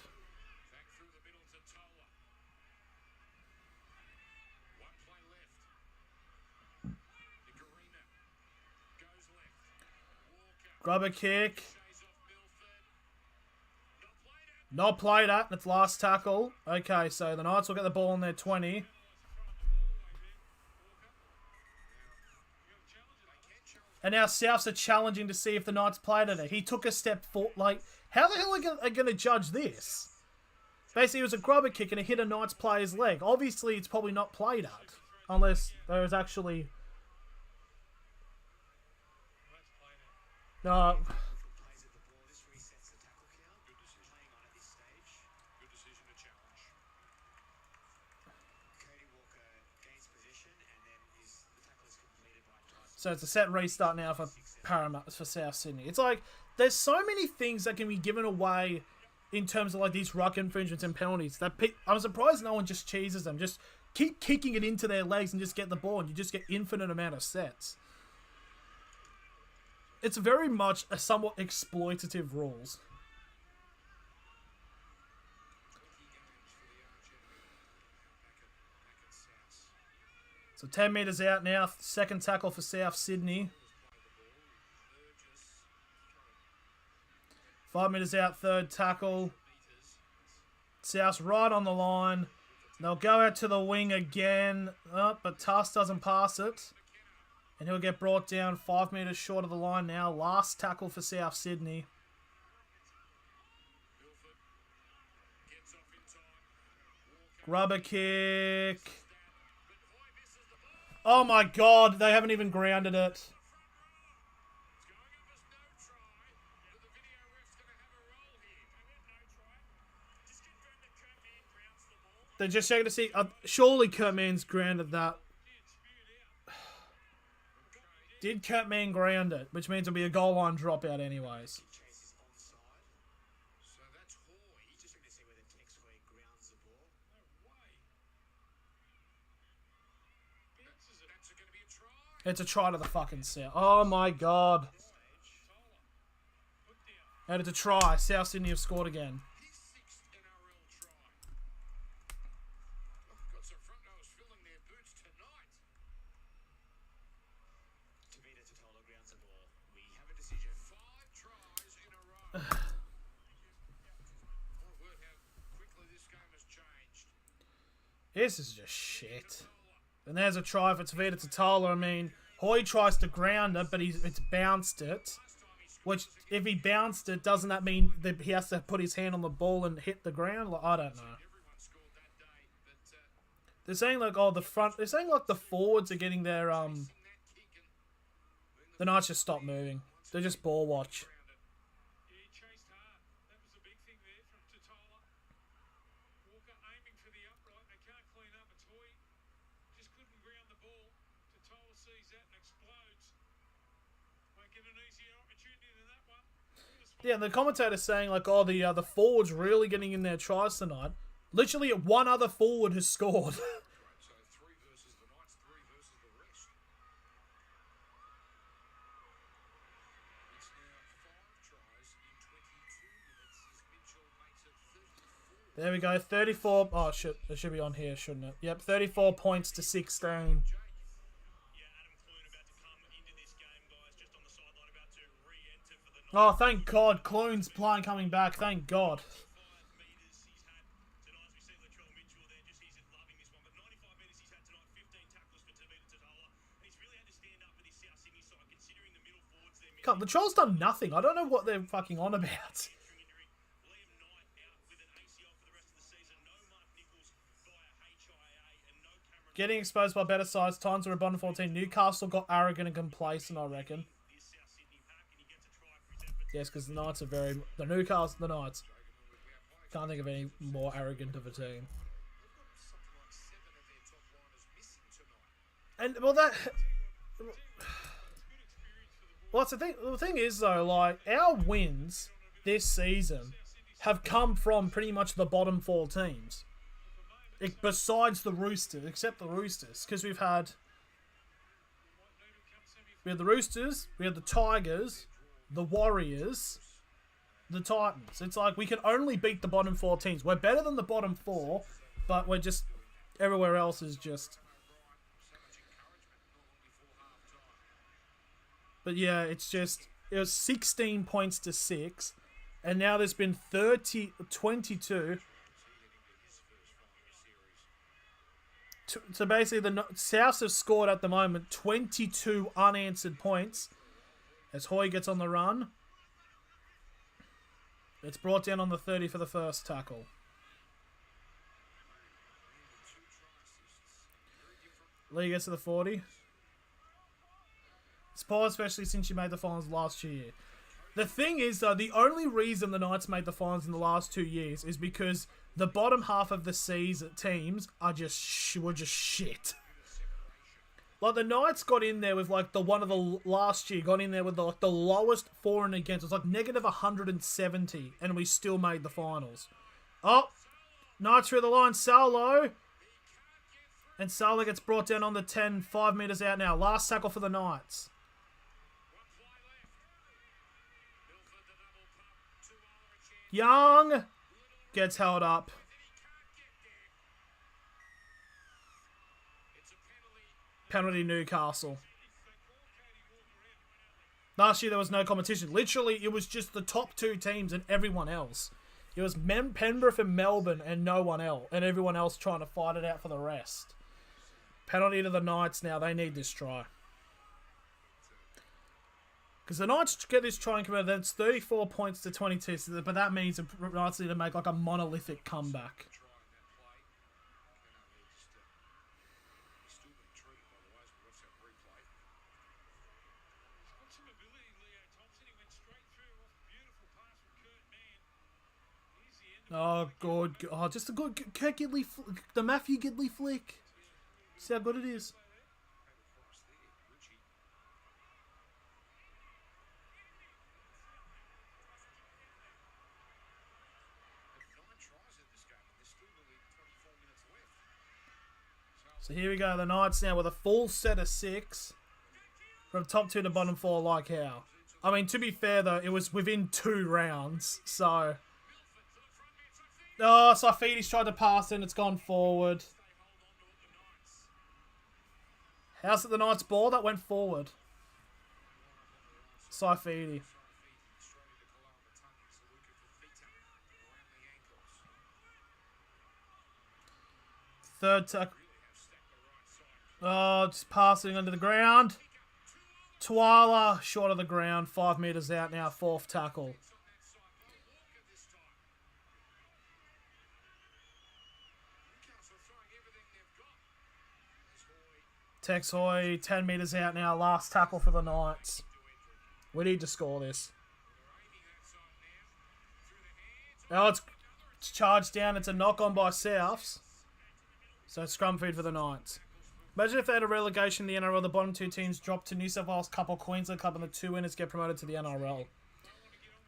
[SPEAKER 1] Grab a kick. Not played at. It's last tackle. Okay, so the Knights will get the ball in their 20. And now Souths are challenging to see if the Knights played at it. He took a step forward. Like, how the hell are they going to judge this? Basically, it was a grubber kick and it hit a Knights player's leg. Obviously, it's probably not played at. Unless there is actually... No... So it's a set restart now for for South Sydney. It's like, there's so many things that can be given away in terms of like these ruck infringements and penalties. That I'm surprised no one just cheeses them. Just keep kicking it into their legs and just get the ball and you just get infinite amount of sets. It's very much a somewhat exploitative rules. So 10 metres out now. Second tackle for South Sydney. 5 metres out, third tackle. South's right on the line. They'll go out to the wing again. Oh, but Tuss doesn't pass it. And he'll get brought down 5 metres short of the line now. Last tackle for South Sydney. Rubber kick. Oh my god, they haven't even grounded it. They're just checking to see. Surely Kurt Mann's grounded that. Did Kurt Mann ground it? Which means it'll be a goal line dropout anyways. It's a try to the fucking South. Oh my god. And it's a try. South Sydney have scored again. This is just shit. And there's a try for Tavita Tatala. I mean, Hoy tries to ground it, but it's bounced it. Which, if he bounced it, doesn't that mean that he has to put his hand on the ball and hit the ground? Like, I don't know. They're saying like, oh, the front. They're saying like the forwards are getting their the Knights just stop moving. They're just ball watch. Yeah, the commentator's saying like, oh, the forwards really getting in their tries tonight. Literally, one other forward has scored. There we go, 34. Oh shit, it should be on here, shouldn't it? Yep, 34 points to 16. Oh, thank God. Clune's playing coming back. Thank God. God, the Trolls done nothing. I don't know what they're fucking on about. Getting exposed by better sides. Times are a bottom 14. Newcastle got arrogant and complacent, I reckon. Yes, because the Knights are very... The Knights. Can't think of any more arrogant of a team. And, well, that... Well, that's the thing. The thing is, though, like, our wins this season have come from pretty much the bottom 4 teams. Besides the Roosters, except the Roosters. Because we've had... We had the Roosters, we had the Tigers... The Warriors, the Titans. It's like we can only beat the bottom 4 teams. We're better than the bottom 4, but we're just... Everywhere else is just... But yeah, it's just... It was 16 points to 6, and now there's been 22... So basically, the Souths have scored at the moment 22 unanswered points. As Hoy gets on the run. It's brought down on the 30 for the first tackle. Lee gets to the 40. It's poor, especially since you made the finals last year. The thing is, though, the only reason the Knights made the finals in the last 2 years is because the bottom half of the season teams were just shit. Like, the Knights got in there with, like, last year, got in there with, like, the lowest for and against. It was, like, negative 170, and we still made the finals. Oh, Knights through the line, Salo. And Salo gets brought down on the 10, 5 metres out now. Last tackle for the Knights. Young gets held up. Penalty Newcastle. Last year there was no competition. Literally, it was just the top 2 teams and everyone else. It was Penrith and Melbourne and no one else. And everyone else trying to fight it out for the rest. Penalty to the Knights now. They need this try. Because the Knights get this try and convert, then it's 34 points to 22. So, but that means the Knights need to make like a monolithic comeback. Oh, good. Oh, just a good Kurt Gidley, the Matthew Gidley flick. See how good it is. So here we go. The Knights now with a full set of 6. From top 2 to bottom 4, like how. I mean, to be fair, though, it was within 2 rounds. So... Oh, Saifidi's tried to pass and it's gone forward. How's it the Knights' ball? That went forward. Saifidi. Third tackle. Oh, just passing under the ground. Twala short of the ground. 5 metres out now. 4th tackle. Tex Hoy, 10 metres out now. Last tackle for the Knights. We need to score this. Now it's charged down. It's a knock on by Souths. So scrum feed for the Knights. Imagine if they had a relegation in the NRL, the bottom 2 teams drop to New South Wales Cup or Queensland Cup and the 2 winners get promoted to the NRL.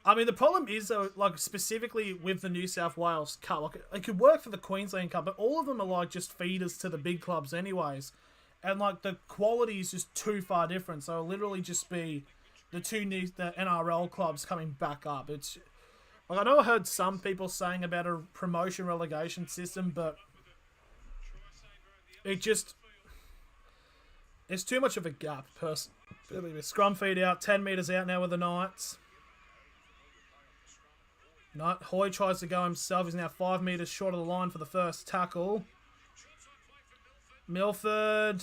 [SPEAKER 1] I mean, the problem is, though, like, specifically with the New South Wales Cup, like, it could work for the Queensland Cup, but all of them are, like, just feeders to the big clubs anyways. And, like, the quality is just too far different. So it'll literally just be the the NRL clubs coming back up. It's, like, I know I heard some people saying about a promotion relegation system, but it just... It's too much of a gap, personally. Scrum feed out, 10 metres out now with the Knights. Hoy tries to go himself. He's now 5 metres short of the line for the first tackle. Milford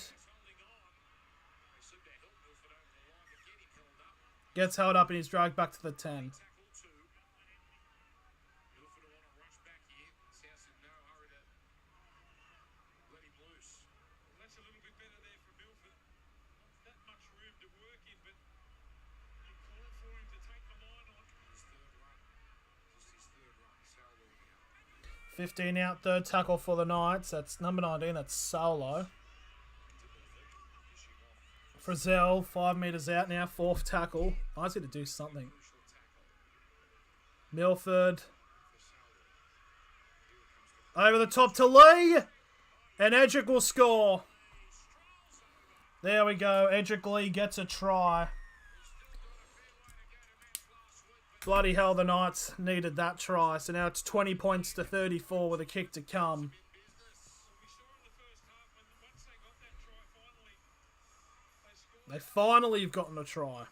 [SPEAKER 1] gets held up and he's dragged back to the 10. $15 out, 3rd tackle for the Knights. That's number 19, that's Solo. Frizzell, 5 metres out now, 4th tackle. Knights need to do something. Milford. Over the top to Lee. And Edric will score. There we go. Edric Lee gets a try. Bloody hell, the Knights needed that try. So now it's 20 points to 34 with a kick to come. They finally have gotten a try.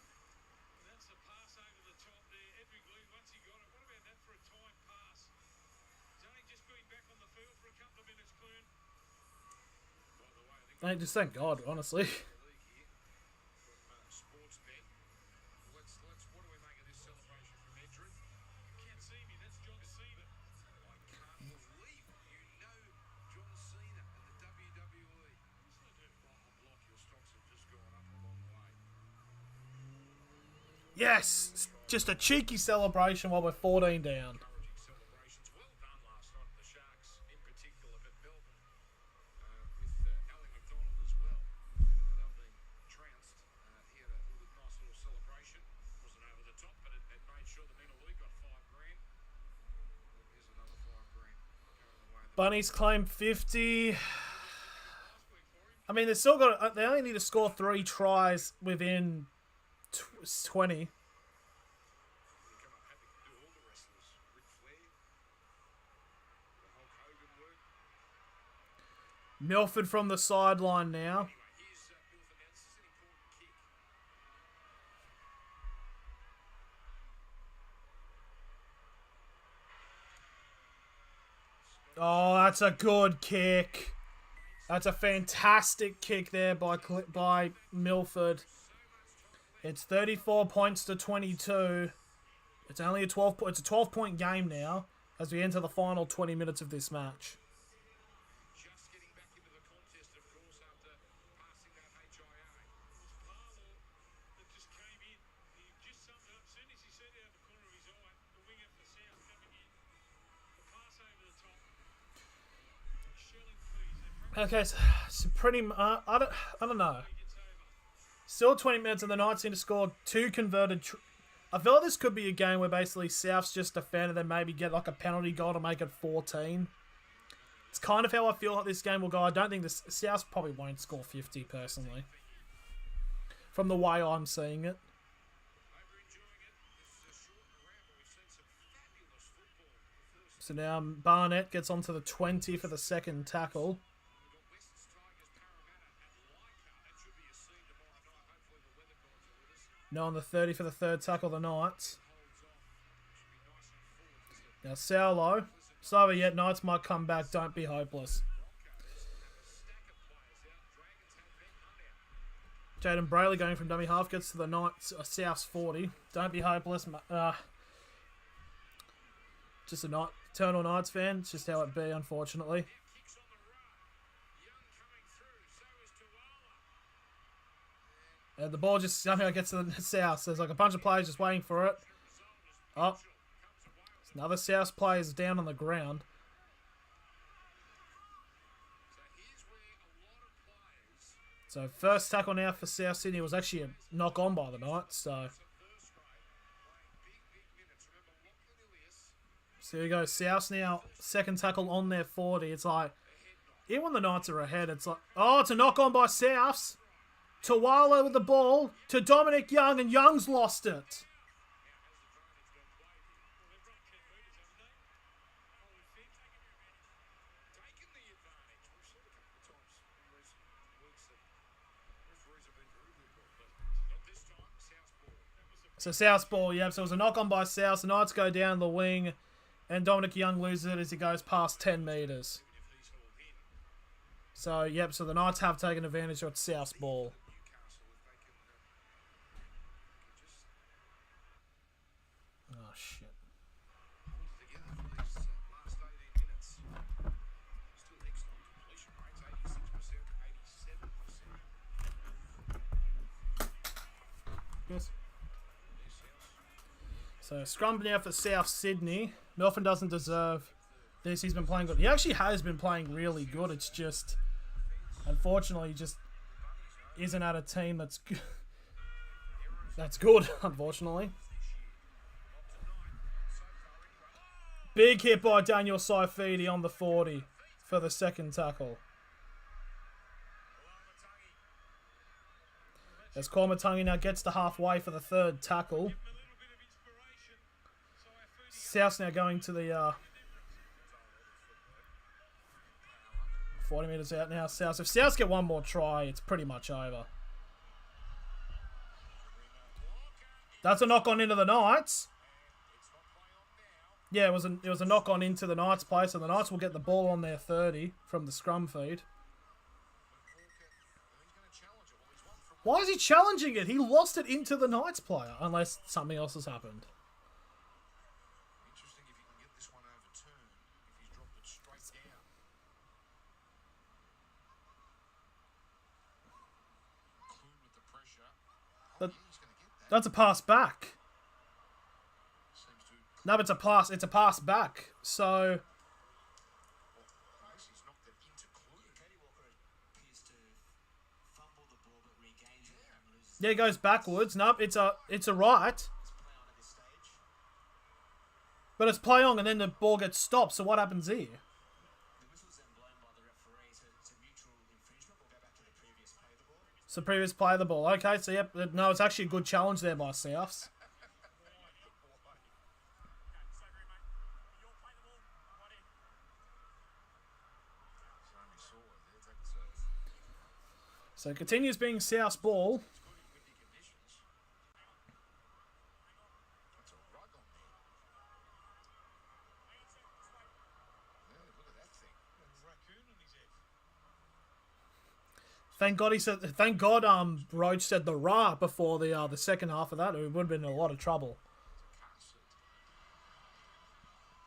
[SPEAKER 1] Just thank God, honestly. Yes! Just a cheeky celebration while we're 14 down. Bunnies claim 50. I mean, they only need to score 3 tries within 20. Milford from the sideline now. Oh, that's a good kick. That's a fantastic kick there by Milford. It's 34 points to 22. It's only a 12-point game now as we enter the final 20 minutes of this match. Okay, so pretty I don't know. Still 20 minutes and the Knights need to score 2 converted. I feel like this could be a game where basically South's just defend and then maybe get like a penalty goal to make it 14. It's kind of how I feel like this game will go. I don't think the South probably won't score 50 personally. From the way I'm seeing it. So now Barnett gets onto the 20 for the second tackle. Now on the 30 for the third tackle, the Knights. Now Saulo. It's over yet. Knights might come back. Don't be hopeless. Jaden Brayley going from dummy half gets to the Knights. South's 40. Don't be hopeless. Just a eternal Knights fan. It's just how it be, unfortunately. The ball just somehow gets to the South. There's like a bunch of players just waiting for it. Oh. Another South player is down on the ground. So first tackle now for South Sydney was actually a knock on by the Knights. So here we go. South now second tackle on their 40. It's like even when the Knights are ahead, it's like, oh, it's a knock on by Souths. Tawala with the ball to Dominic Young, and Young's lost it. So South's ball, yep. So it was a knock on by South. The Knights go down the wing, and Dominic Young loses it as he goes past 10 metres. So, yep, so the Knights have taken advantage of South's ball. Oh, shit. Yes. So, scrum now for South Sydney. Melbourne doesn't deserve this. He's been playing good. He actually has been playing really good. It's just, unfortunately, he just isn't at a team that's good, unfortunately. Big hit by Daniel Saifidi on the 40 for the second tackle. As Kormatangi now gets to halfway for the third tackle. South's now going to the 40 metres out now. South. If South get one more try, it's pretty much over. That's a knock on into the Knights. Yeah, it was a knock on into the Knights' place, and the Knights will get the ball on their 30 from the scrum feed. Why is he challenging it? He lost it into the Knights player, unless something else has happened.
[SPEAKER 2] Interesting if he can get this one overturned, if he's dropped it straight down. Clune with the pressure.
[SPEAKER 1] That's a pass back. No, but it's a pass back. So yeah, it goes backwards. Nope, it's a right. But it's play on and then the ball gets stopped. So what happens here? So previous play of the ball. Okay, so yep, no, it's actually a good challenge there by Souths. So it continues being South's ball. Thank God he said. Thank God, Roach said the rah before the second half of that. It would have been in a lot of trouble.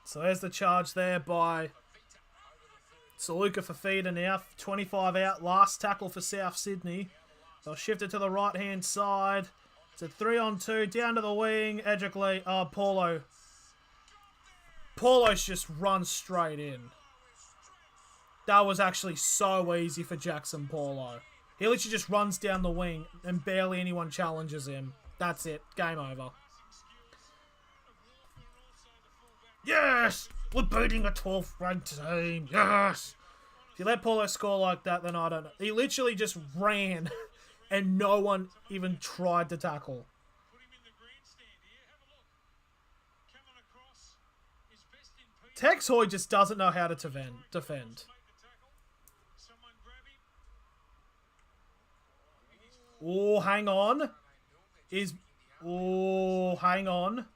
[SPEAKER 1] So there's the charge there by Saluka Fafita now. 25 out. Last tackle for South Sydney. They'll shift it to the right-hand side. It's a 3-on-2. Down to the wing. Edgerly. Oh, Paulo. Paulo's just run straight in. That was actually so easy for Jackson Paulo. He literally just runs down the wing and barely anyone challenges him. That's it. Game over. Yes! We're beating a 12th ranked team. Yes! If you let Paulo score like that, then I don't know. He literally just ran and no one even tried to tackle. Tex Hoy just doesn't know how to defend. Oh, hang on. Hang on.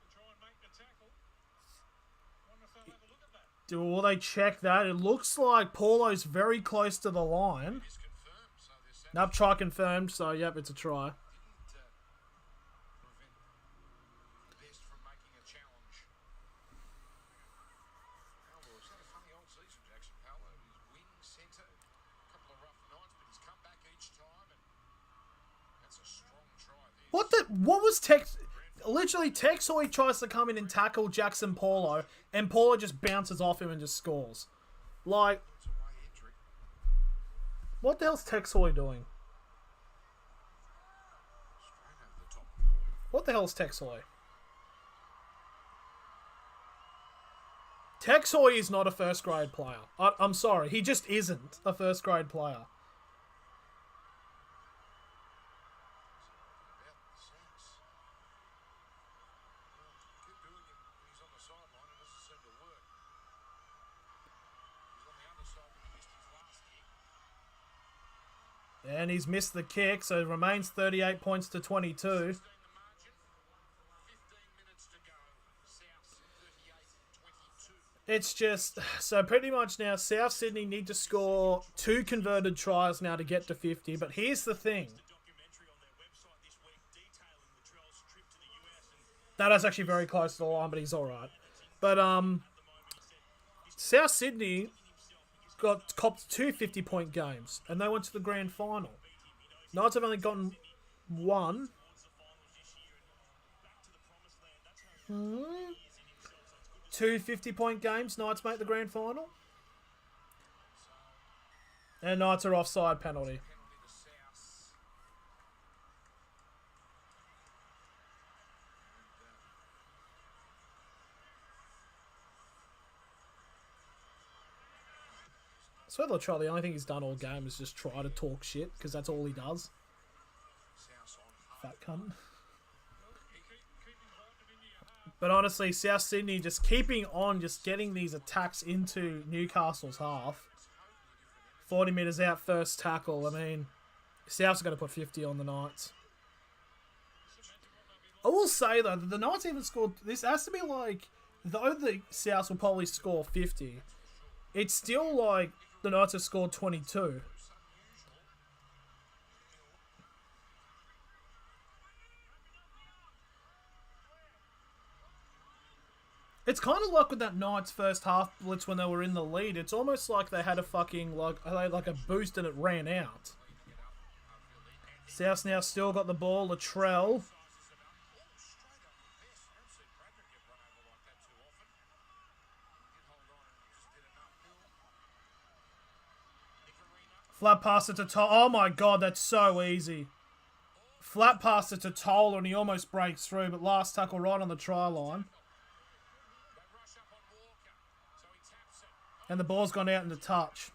[SPEAKER 1] Do they check that? It looks like Paulo's very close to the line. Nope, try confirmed. So, yep, it's a try. What was Tex? Literally, Tex Hoy tries to come in and tackle Jackson Paulo, and Paulo just bounces off him and just scores. Like, what the hell's Tex Hoy doing? What the hell's Tex Hoy? Tex Hoy is not a first grade player. I'm sorry, he just isn't a first grade player. And he's missed the kick, so it remains 38 points to 22. It's just, so pretty much now, South Sydney need to score 2 converted tries now to get to 50. But here's the thing. That is actually very close to the line, but he's alright. But, South Sydney copped 2 50-point games, and they went to the grand final. Knights have only gotten 1. 2 50-point games, Knights make the grand final. And Knights are offside penalty. I swear Latrell, the only thing he's done all game is just try to talk shit, because that's all he does. Fat cunt. But honestly, South Sydney just keeping on, just getting these attacks into Newcastle's half. 40 metres out, first tackle. I mean, South's going to put 50 on the Knights. I will say, though, that the Knights even scored... This has to be like... Though the South will probably score 50, it's still like... The Knights have scored 22. It's kind of like with that Knights first half blitz when they were in the lead. It's almost like they had a fucking, like a boost and it ran out. South's now still got the ball. Latrell. Flat pass it to Toll. Oh my god, that's so easy. Flat pass it to Toll and he almost breaks through, but last tackle right on the try line. And the ball's gone out into touch.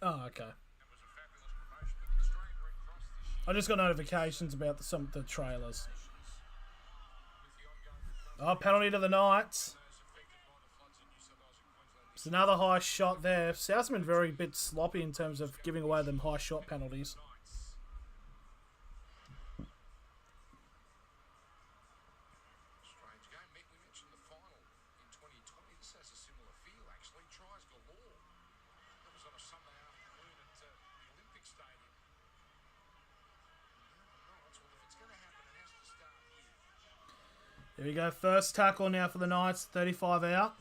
[SPEAKER 1] Oh, okay. I just got notifications about some of the trailers. Oh, penalty to the Knights. It's another high shot there. South's been very bit sloppy in terms of giving away them high shot penalties.
[SPEAKER 2] Strange game. Mick, we mentioned the final in 2020. This has a similar feel, actually. Tries galore. That was on a Sunday afternoon at the Olympic Stadium. Well, if it's going to happen, it has to start here.
[SPEAKER 1] Here we go. First tackle now for the Knights. 35 out.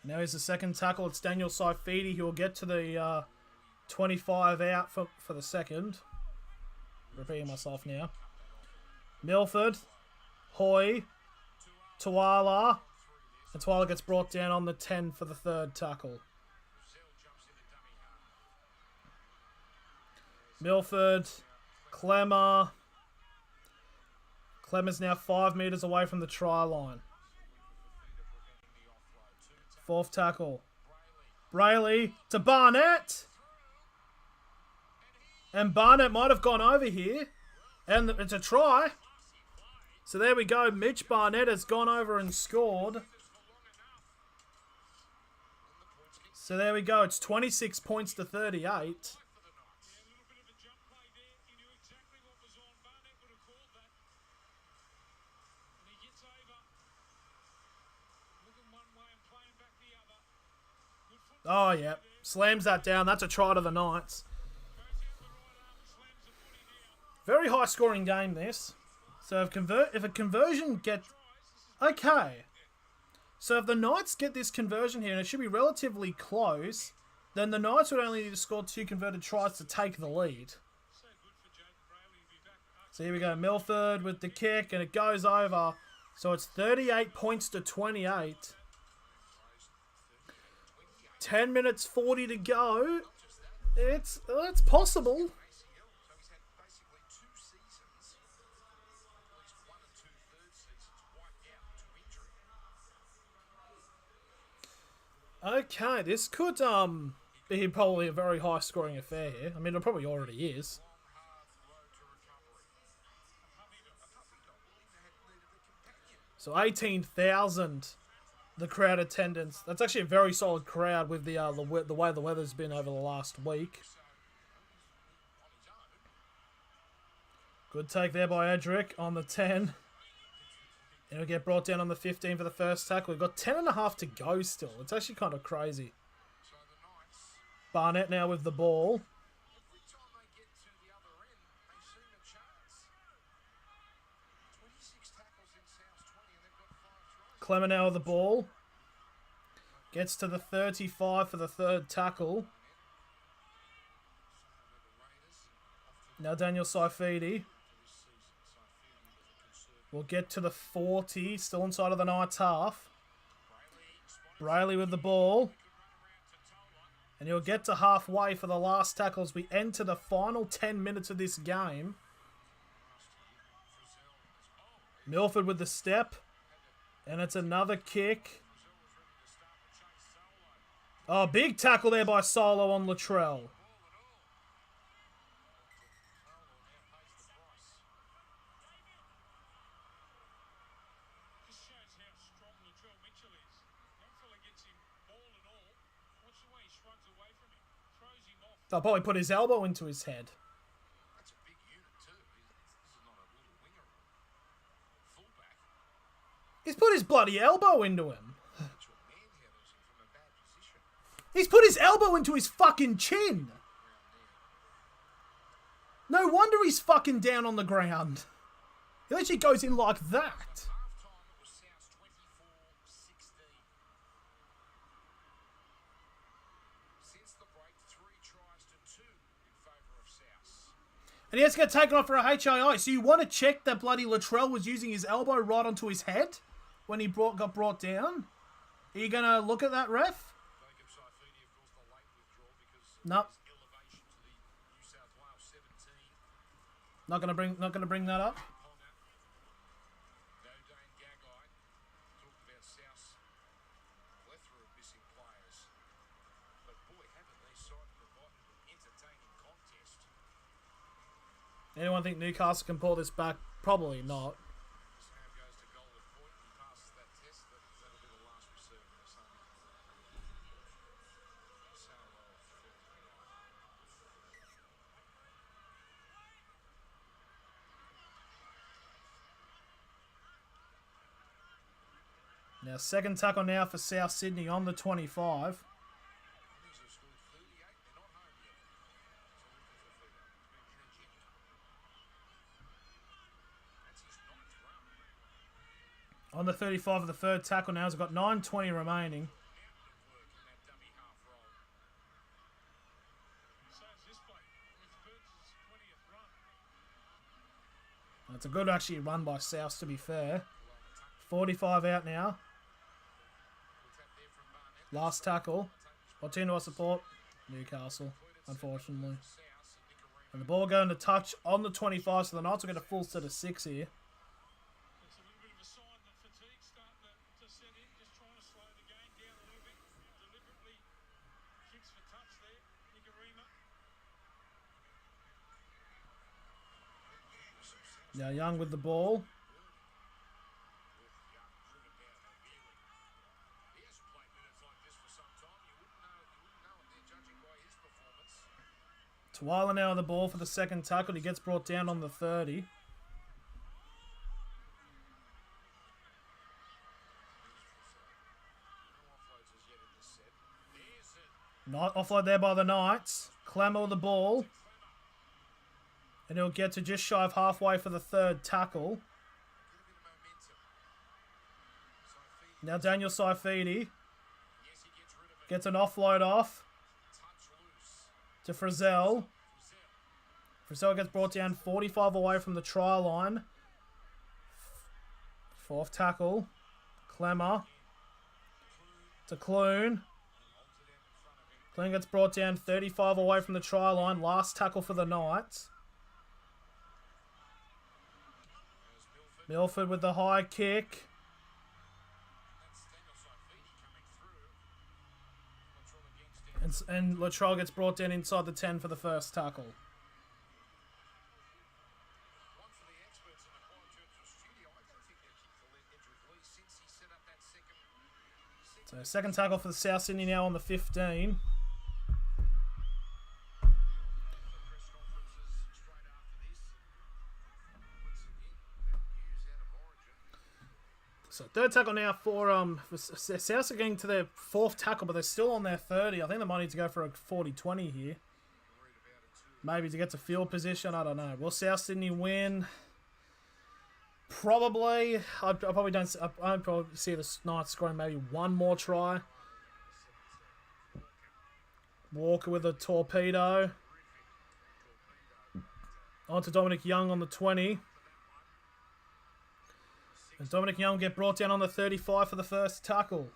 [SPEAKER 1] Now here's the second tackle. It's Daniel Saifidi who will get to the 25 out for the second. Repeating myself now. Milford. Hoy. Tuala. And Tuala gets brought down on the 10 for the third tackle. Milford. Clemmer. Clemmer's now 5 metres away from the try line. Fourth tackle. Brayley to Barnett. And Barnett might have gone over here. And it's a try. So there we go. Mitch Barnett has gone over and scored. So there we go. It's 26 points to 38. Oh, yeah. Slams that down. That's a try to the Knights. Very high-scoring game, this. So if a conversion gets... Okay. So if the Knights get this conversion here, and it should be relatively close, then the Knights would only need to score 2 converted tries to take the lead. So here we go. Milford with the kick, and it goes over. So it's 38 points to 28. 10 minutes 40 to go. It's possible. Okay, this could be probably a very high scoring affair here. I mean, it probably already is. So 18,000. The crowd attendance. That's actually a very solid crowd with the way the weather's been over the last week. Good take there by Edric on the 10. And he'll get brought down on the 15 for the first tackle. We've got 10.5 to go still. It's actually kind of crazy. Barnett now with the ball. Clemmer now with the ball. Gets to the 35 for the third tackle. Now Daniel Saifidi. We'll get to the 40. Still inside of the Knights half. Brayley with the ball. And he'll get to halfway for the last tackle as we enter the final 10 minutes of this game. Milford with the step. And it's another kick. Oh, big tackle there by Solo on Latrell. They'll probably put his elbow into his head.
[SPEAKER 2] That's a big unit too. This is not a little winger or fullback.
[SPEAKER 1] He's put his bloody elbow into him.
[SPEAKER 2] That's what manhandles him from a bad position.
[SPEAKER 1] He's put his elbow into his fucking chin. No wonder he's fucking down on the ground. He literally goes in like that.
[SPEAKER 2] Half-time it was South's 24-16. Since the break, 3 tries to 2 in favour of South.
[SPEAKER 1] And he has to get taken off for a HII. So you want to check that bloody Latrell was using his elbow right onto his head when he got brought down? Are you going to look at that, ref?
[SPEAKER 2] Jacob Saifidi, of course, the late withdrawal because
[SPEAKER 1] Nope.
[SPEAKER 2] of his elevation to the New South Wales 17.
[SPEAKER 1] Not gonna bring that up.
[SPEAKER 2] No Dane Gagai. Talked about South's plethora of missing players. But boy, haven't these sides provided an entertaining contest.
[SPEAKER 1] Anyone think Newcastle can pull this back? Probably not.
[SPEAKER 2] Sam goes to Golden Point and he passes that test. That'll be the last we see of him.
[SPEAKER 1] Now, second tackle now for South Sydney on the 25. On the 35 of the third tackle now. He's got 9:20 remaining. That's a good actually run by South, to be fair. 45 out now. Last tackle. Continue support. Newcastle, unfortunately. And the ball going to touch on the 25, so the Knights will get a full set of 6 here. Now Young with the ball. Twyla now on the ball for the second tackle. He gets brought down on the 30. Not offload there by the Knights. Clemmer with the ball. And he'll get to just shy of halfway for the third tackle. Now Daniel Saifidi gets an offload off to Frizzell. Frizzell gets brought down 45 away from the try line. Fourth tackle. Clemmer to Clune. Clune gets brought down 35 away from the try line. Last tackle for the Knights. Milford with the high kick. And Latrell gets brought down inside the 10 for the first tackle. So second tackle for the South Sydney now on the 15. So third tackle now for South are getting to their fourth tackle, but they're still on their 30. I think they might need to go for a 40-20 here. Maybe to get to field position. I don't know. Will South Sydney win? Probably. I probably don't. I'd probably see the Knights scoring maybe one more try. Walker with a torpedo. On to Dominic Young on the 20. And Dominic Young get brought down on the 35 for the first tackle.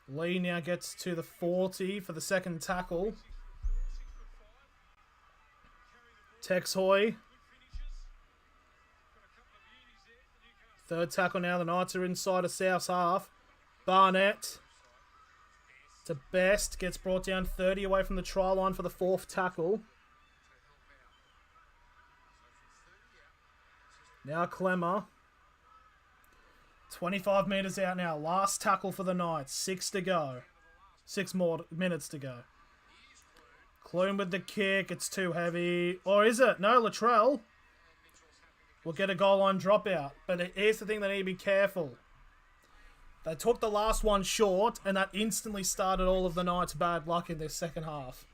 [SPEAKER 1] Lee now gets to the 40 for the second tackle. Tex Hoy. Third tackle now. The Knights are inside of South's half. Barnett to Best. Gets brought down 30 away from the try line for the fourth tackle. Now Clemmer. 25 metres out now. Last tackle for the Knights. 6 to go. 6 more minutes to go. Clune with the kick. It's too heavy. Or is it? No, Latrell will get a goal line dropout. But here's the thing, they need to be careful. They took the last one short, and that instantly started all of the Knights' bad luck in their second half.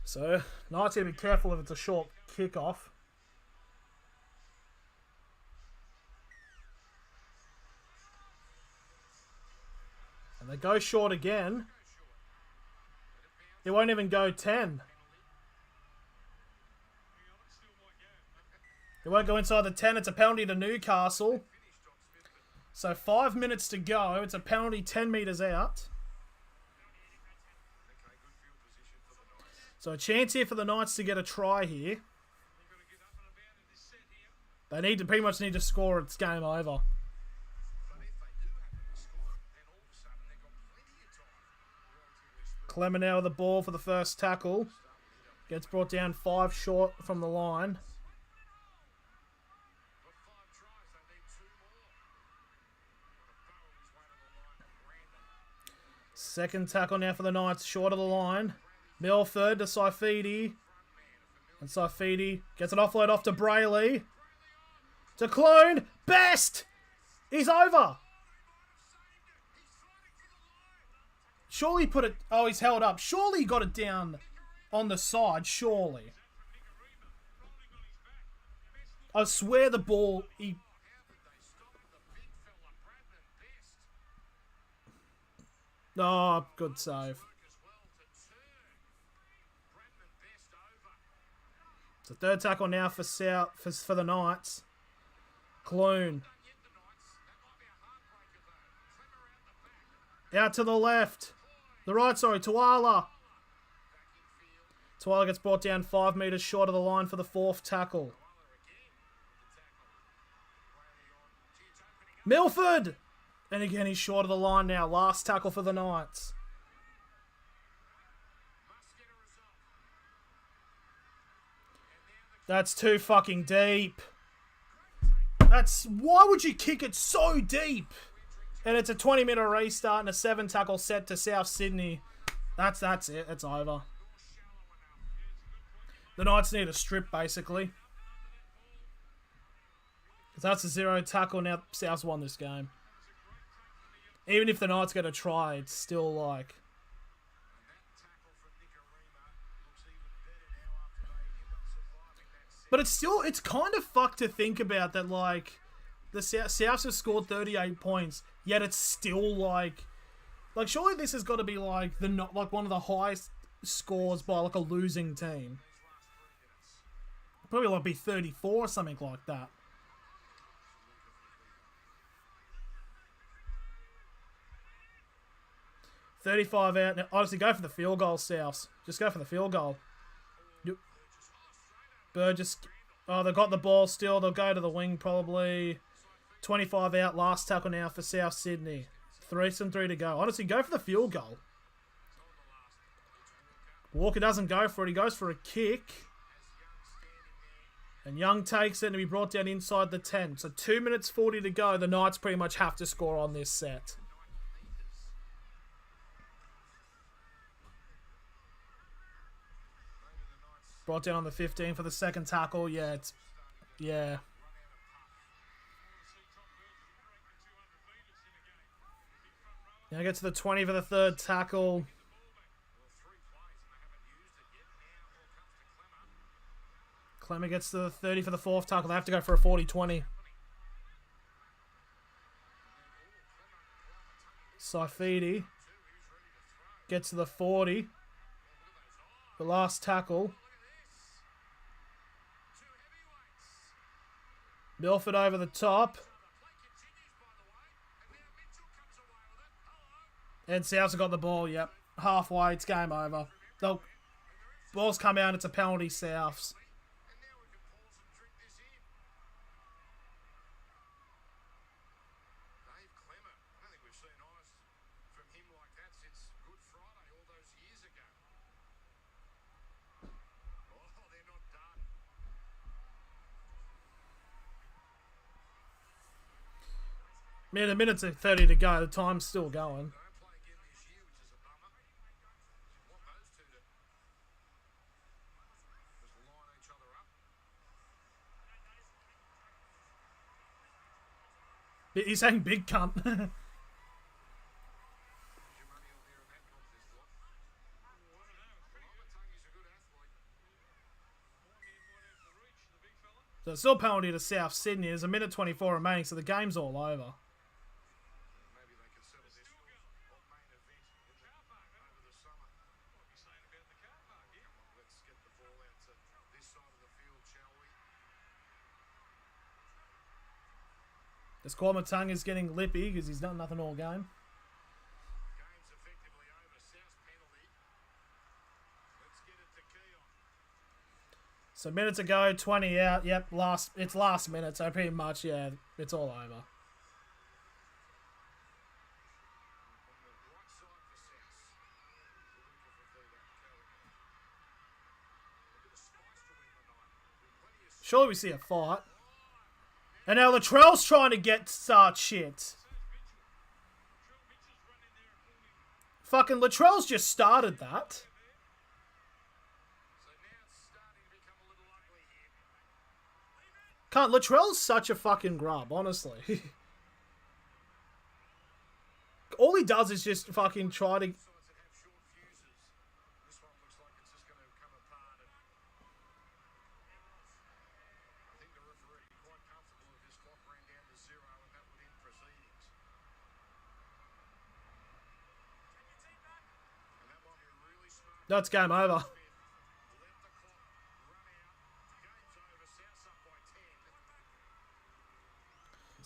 [SPEAKER 1] So, Knights need to be careful if it's a short kickoff. And they go short again. It won't even go 10. It won't go inside the 10. It's a penalty to Newcastle. So 5 minutes to go. It's a penalty 10 metres out. So a chance here for the Knights to get a try here. They pretty much need to score. It's game over. Clemmer now with the ball for the first tackle. Gets brought down 5 short from the line. Second tackle now for the Knights, short of the line. Milford to Saifidi. And Saifidi gets an offload off to Brayley. To Clune. Best! He's over. Surely put it... Oh, he's held up. Surely he got it down on the side. Surely. I swear the ball... Oh, good save. It's a third tackle now for the Knights. Clune. Out to the left. The right, sorry, Tuala. Tuala gets brought down 5 metres short of the line for the fourth tackle. Milford! And again, he's short of the line now. Last tackle for the Knights. That's too fucking deep. Why would you kick it so deep? And it's a 20-minute restart and a 7-tackle set to South Sydney. That's it. It's over. The Knights need a strip, basically. That's a 0 tackle. Now South's won this game. Even if the Knights get a try, it's still like... But it's kind of fucked to think about that, like, the Souths have scored 38 points, yet it's still like surely this has got to be like one of the highest scores by like a losing team. Probably like be 34 or something like that. $35 out. Now, honestly, go for the field goal, Souths. Just go for the field goal. Yep. Burgess. Oh, they've got the ball still. They'll go to the wing probably. 25 out. Last tackle now for South Sydney. 3 to go. Honestly, go for the field goal. Walker doesn't go for it. He goes for a kick. And Young takes it and be brought down inside the 10. So 2 minutes 40 to go. The Knights pretty much have to score on this set. Brought down on the 15 for the second tackle. Yeah. Now get to the 20 for the third tackle. Clemmer gets to the 30 for the fourth tackle. They have to go for a 40-20. Saifidi gets to the 40. The last tackle. Milford over the top. And Souths have got the ball, yep. Halfway, it's game over. The ball's come out, it's a penalty, Souths. Man, a minute and 30 to go. The time's still going. He's saying big cunt. So it's still penalty to South Sydney. There's a minute 24 remaining, so the game's all over. This Kwamatung is getting lippy because he's done nothing all game. So minutes ago, 20 out. Yep, it's last minute, so pretty much, yeah, it's all over. Surely we see a fight. And now Latrell's trying to start shit. Fucking Latrell's just started that.
[SPEAKER 2] So now it's starting to become a little ugly here.
[SPEAKER 1] Can't. Latrell's such a fucking grub, honestly. All he does is just fucking try to...
[SPEAKER 2] Sides that have short fuses. This one looks like it's just going to come apart. And I think the referee would be quite comfortable if this clock ran down to 0 and that would end proceedings. And that might be a really smart.
[SPEAKER 1] That's game over.
[SPEAKER 2] Let the clock run out. Game's over. South's up by 10.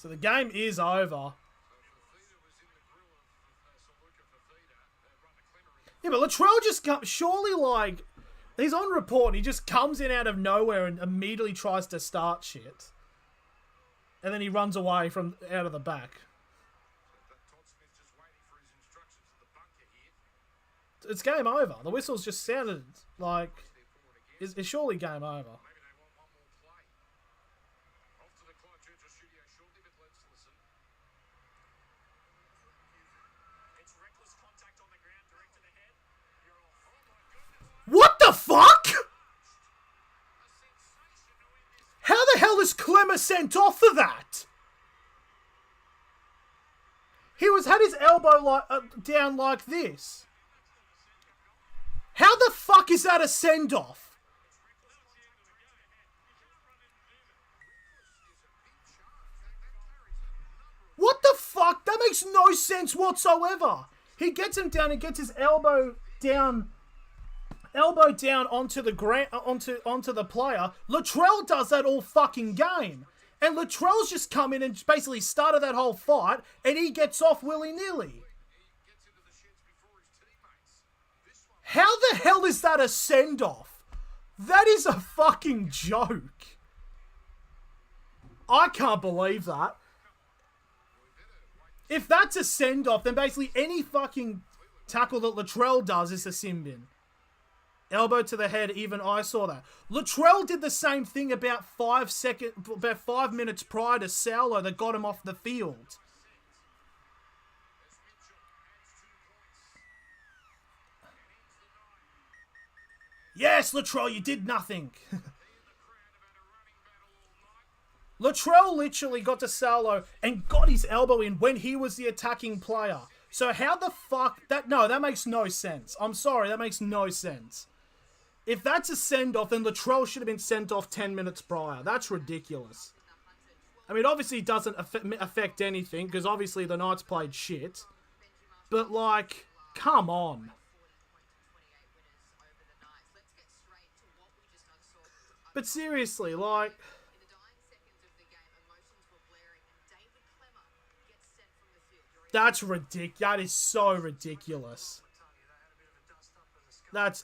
[SPEAKER 1] So the game is over. Yeah, but Latrell just comes... Surely, like... He's on report and he just comes in out of nowhere and immediately tries to start shit. And then he runs away from out of the back.
[SPEAKER 2] Todd Smith just waiting for his instructions at the bunker here.
[SPEAKER 1] It's game over. The whistle's just sounded like... It's surely game over.
[SPEAKER 2] Maybe they want one more play. Off to the Clive Churchill studio shortly, but let's listen. It's reckless contact on the ground, direct to the head. You're off. Oh my goodness.
[SPEAKER 1] What the fuck? How the hell is Clemmer sent off for that? He had his elbow like down like this. How the fuck is that a send-off? What the fuck? That makes no sense whatsoever. He gets him down and gets his elbow down onto the onto the player. Latrell does that all fucking game. And Latrell's just come in and basically started that whole fight, and he gets off willy-nilly. How the hell is that a send-off? That is a fucking joke. I can't believe that. If that's a send-off, then basically any fucking tackle that Latrell does is a sin bin. Elbow to the head, even I saw that. Latrell did the same thing about 5 minutes prior to Saulo that got him off the field. Yes, Latrell, you did nothing. Latrell literally got to Saulo and got his elbow in when he was the attacking player. So how the fuck... that makes no sense. I'm sorry, that makes no sense. If that's a send-off, then Latrell should have been sent off 10 minutes prior. That's ridiculous. I mean, obviously it doesn't affect anything, because obviously the Knights played shit. But, like, come on. But seriously, like... That's ridiculous. That is so ridiculous.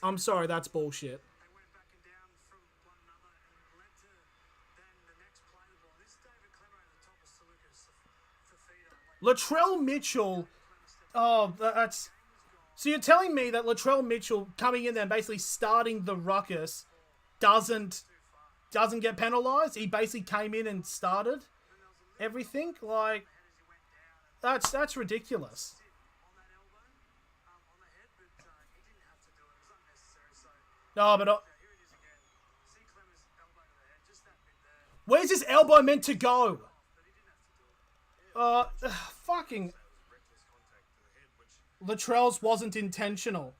[SPEAKER 1] I'm sorry, that's bullshit. Latrell Mitchell... Oh, that's... So you're telling me that Latrell Mitchell coming in there and basically starting the ruckus doesn't get penalised? He basically came in and started everything? Like... That's ridiculous. No, but... Where's his elbow meant to go? Fucking... Latrell's wasn't intentional.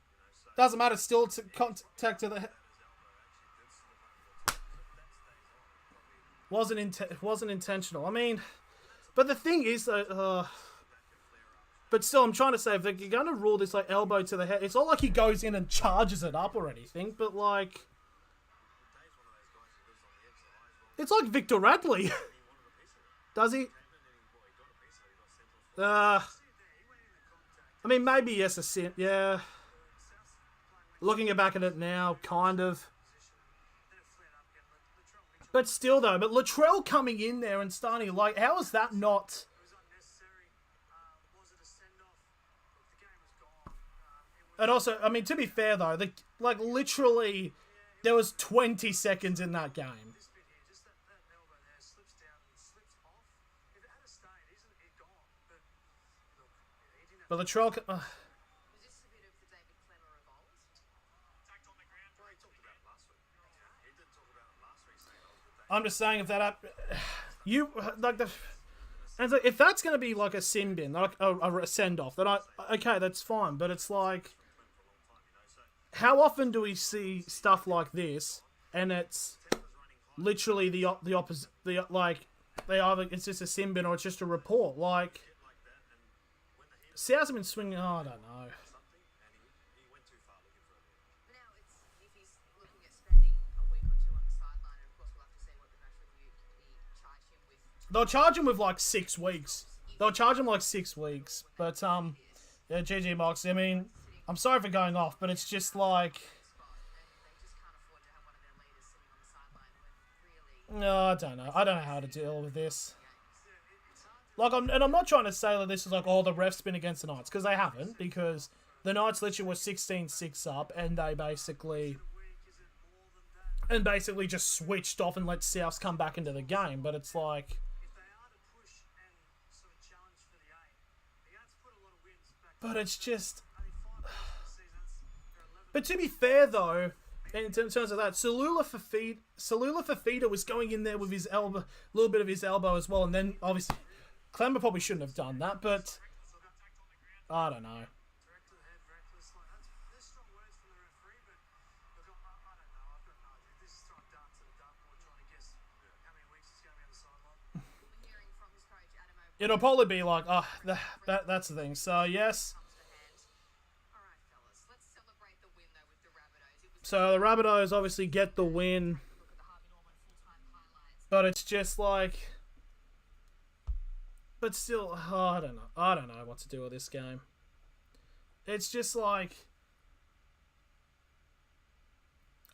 [SPEAKER 1] Doesn't matter, still it's a contact to the head. Wasn't intentional. I mean... But the thing is, though... But still, I'm trying to say, if you're going to rule this, like, elbow to the head, it's not like he goes in and charges it up or anything, but, like... It's like Victor Radley. Does he? I mean, maybe, yes, a sin. Yeah. Looking back at it now, kind of. But still, though, but Latrell coming in there and starting, like, how is that not... And also, I mean, to be fair, though, like, literally, there was 20 seconds in that game. But Latrell... I'm just saying if that you like the. And so if that's going to be like a sin bin, like a send off, then okay, that's fine. But it's like, how often do we see stuff like this, and it's literally the opposite, like they either it's just a sin bin or it's just a report. Like, Souths have been swinging. Oh, I don't know. They'll charge him with like 6 weeks. They'll charge him like 6 weeks. But yeah, GG Box. I mean, I'm sorry for going off, but it's just like, no, I don't know. I don't know how to deal with this. Like, I'm not trying to say that this is like, oh, the refs been against the Knights, because they haven't, because the Knights literally were 16-6 up, and they basically just switched off and let Souths come back into the game. But it's like, but it's just, but to be fair though, in terms of that, Salula Fafita was going in there with his elbow, a little bit of his elbow as well, and then obviously Clemmer probably shouldn't have done that, but I don't know. It'll probably be like, oh, that's the thing. So, yes. So, the Rabbitohs obviously get the win. But it's just like, but still, oh, I don't know. I don't know what to do with this game. It's just like,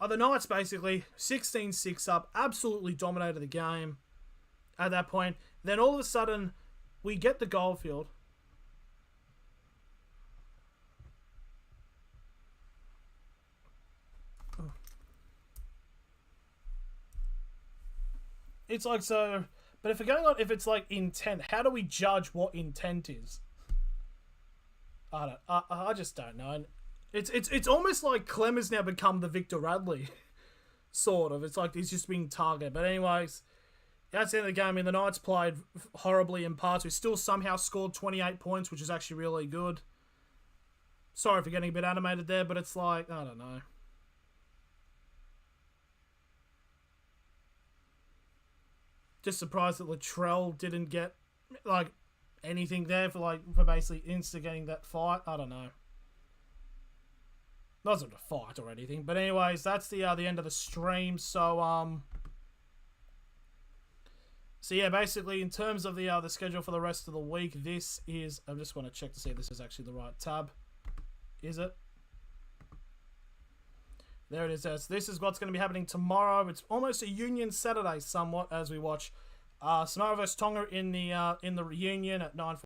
[SPEAKER 1] the Knights basically 16-6 up, absolutely dominated the game at that point. Then all of a sudden, we get the Goldfield. It's like, so, but if we're going on, if it's like intent, how do we judge what intent is? I just don't know. And it's almost like Clem has now become the Victor Radley, sort of. It's like he's just being targeted. But anyways, that's the end of the game. I mean, the Knights played horribly in parts. We still somehow scored 28 points, which is actually really good. Sorry for getting a bit animated there, but it's like, I don't know. Just surprised that Latrell didn't get, like, anything there for basically instigating that fight. I don't know. Not a fight or anything. But anyways, that's the end of the stream. So, so yeah, basically in terms of the schedule for the rest of the week, this is, I just want to check to see if this is actually the right tab. Is it? There it is. This is what's going to be happening tomorrow. It's almost a Union Saturday somewhat as we watch Samoa vs Tonga in the reunion at 9:40.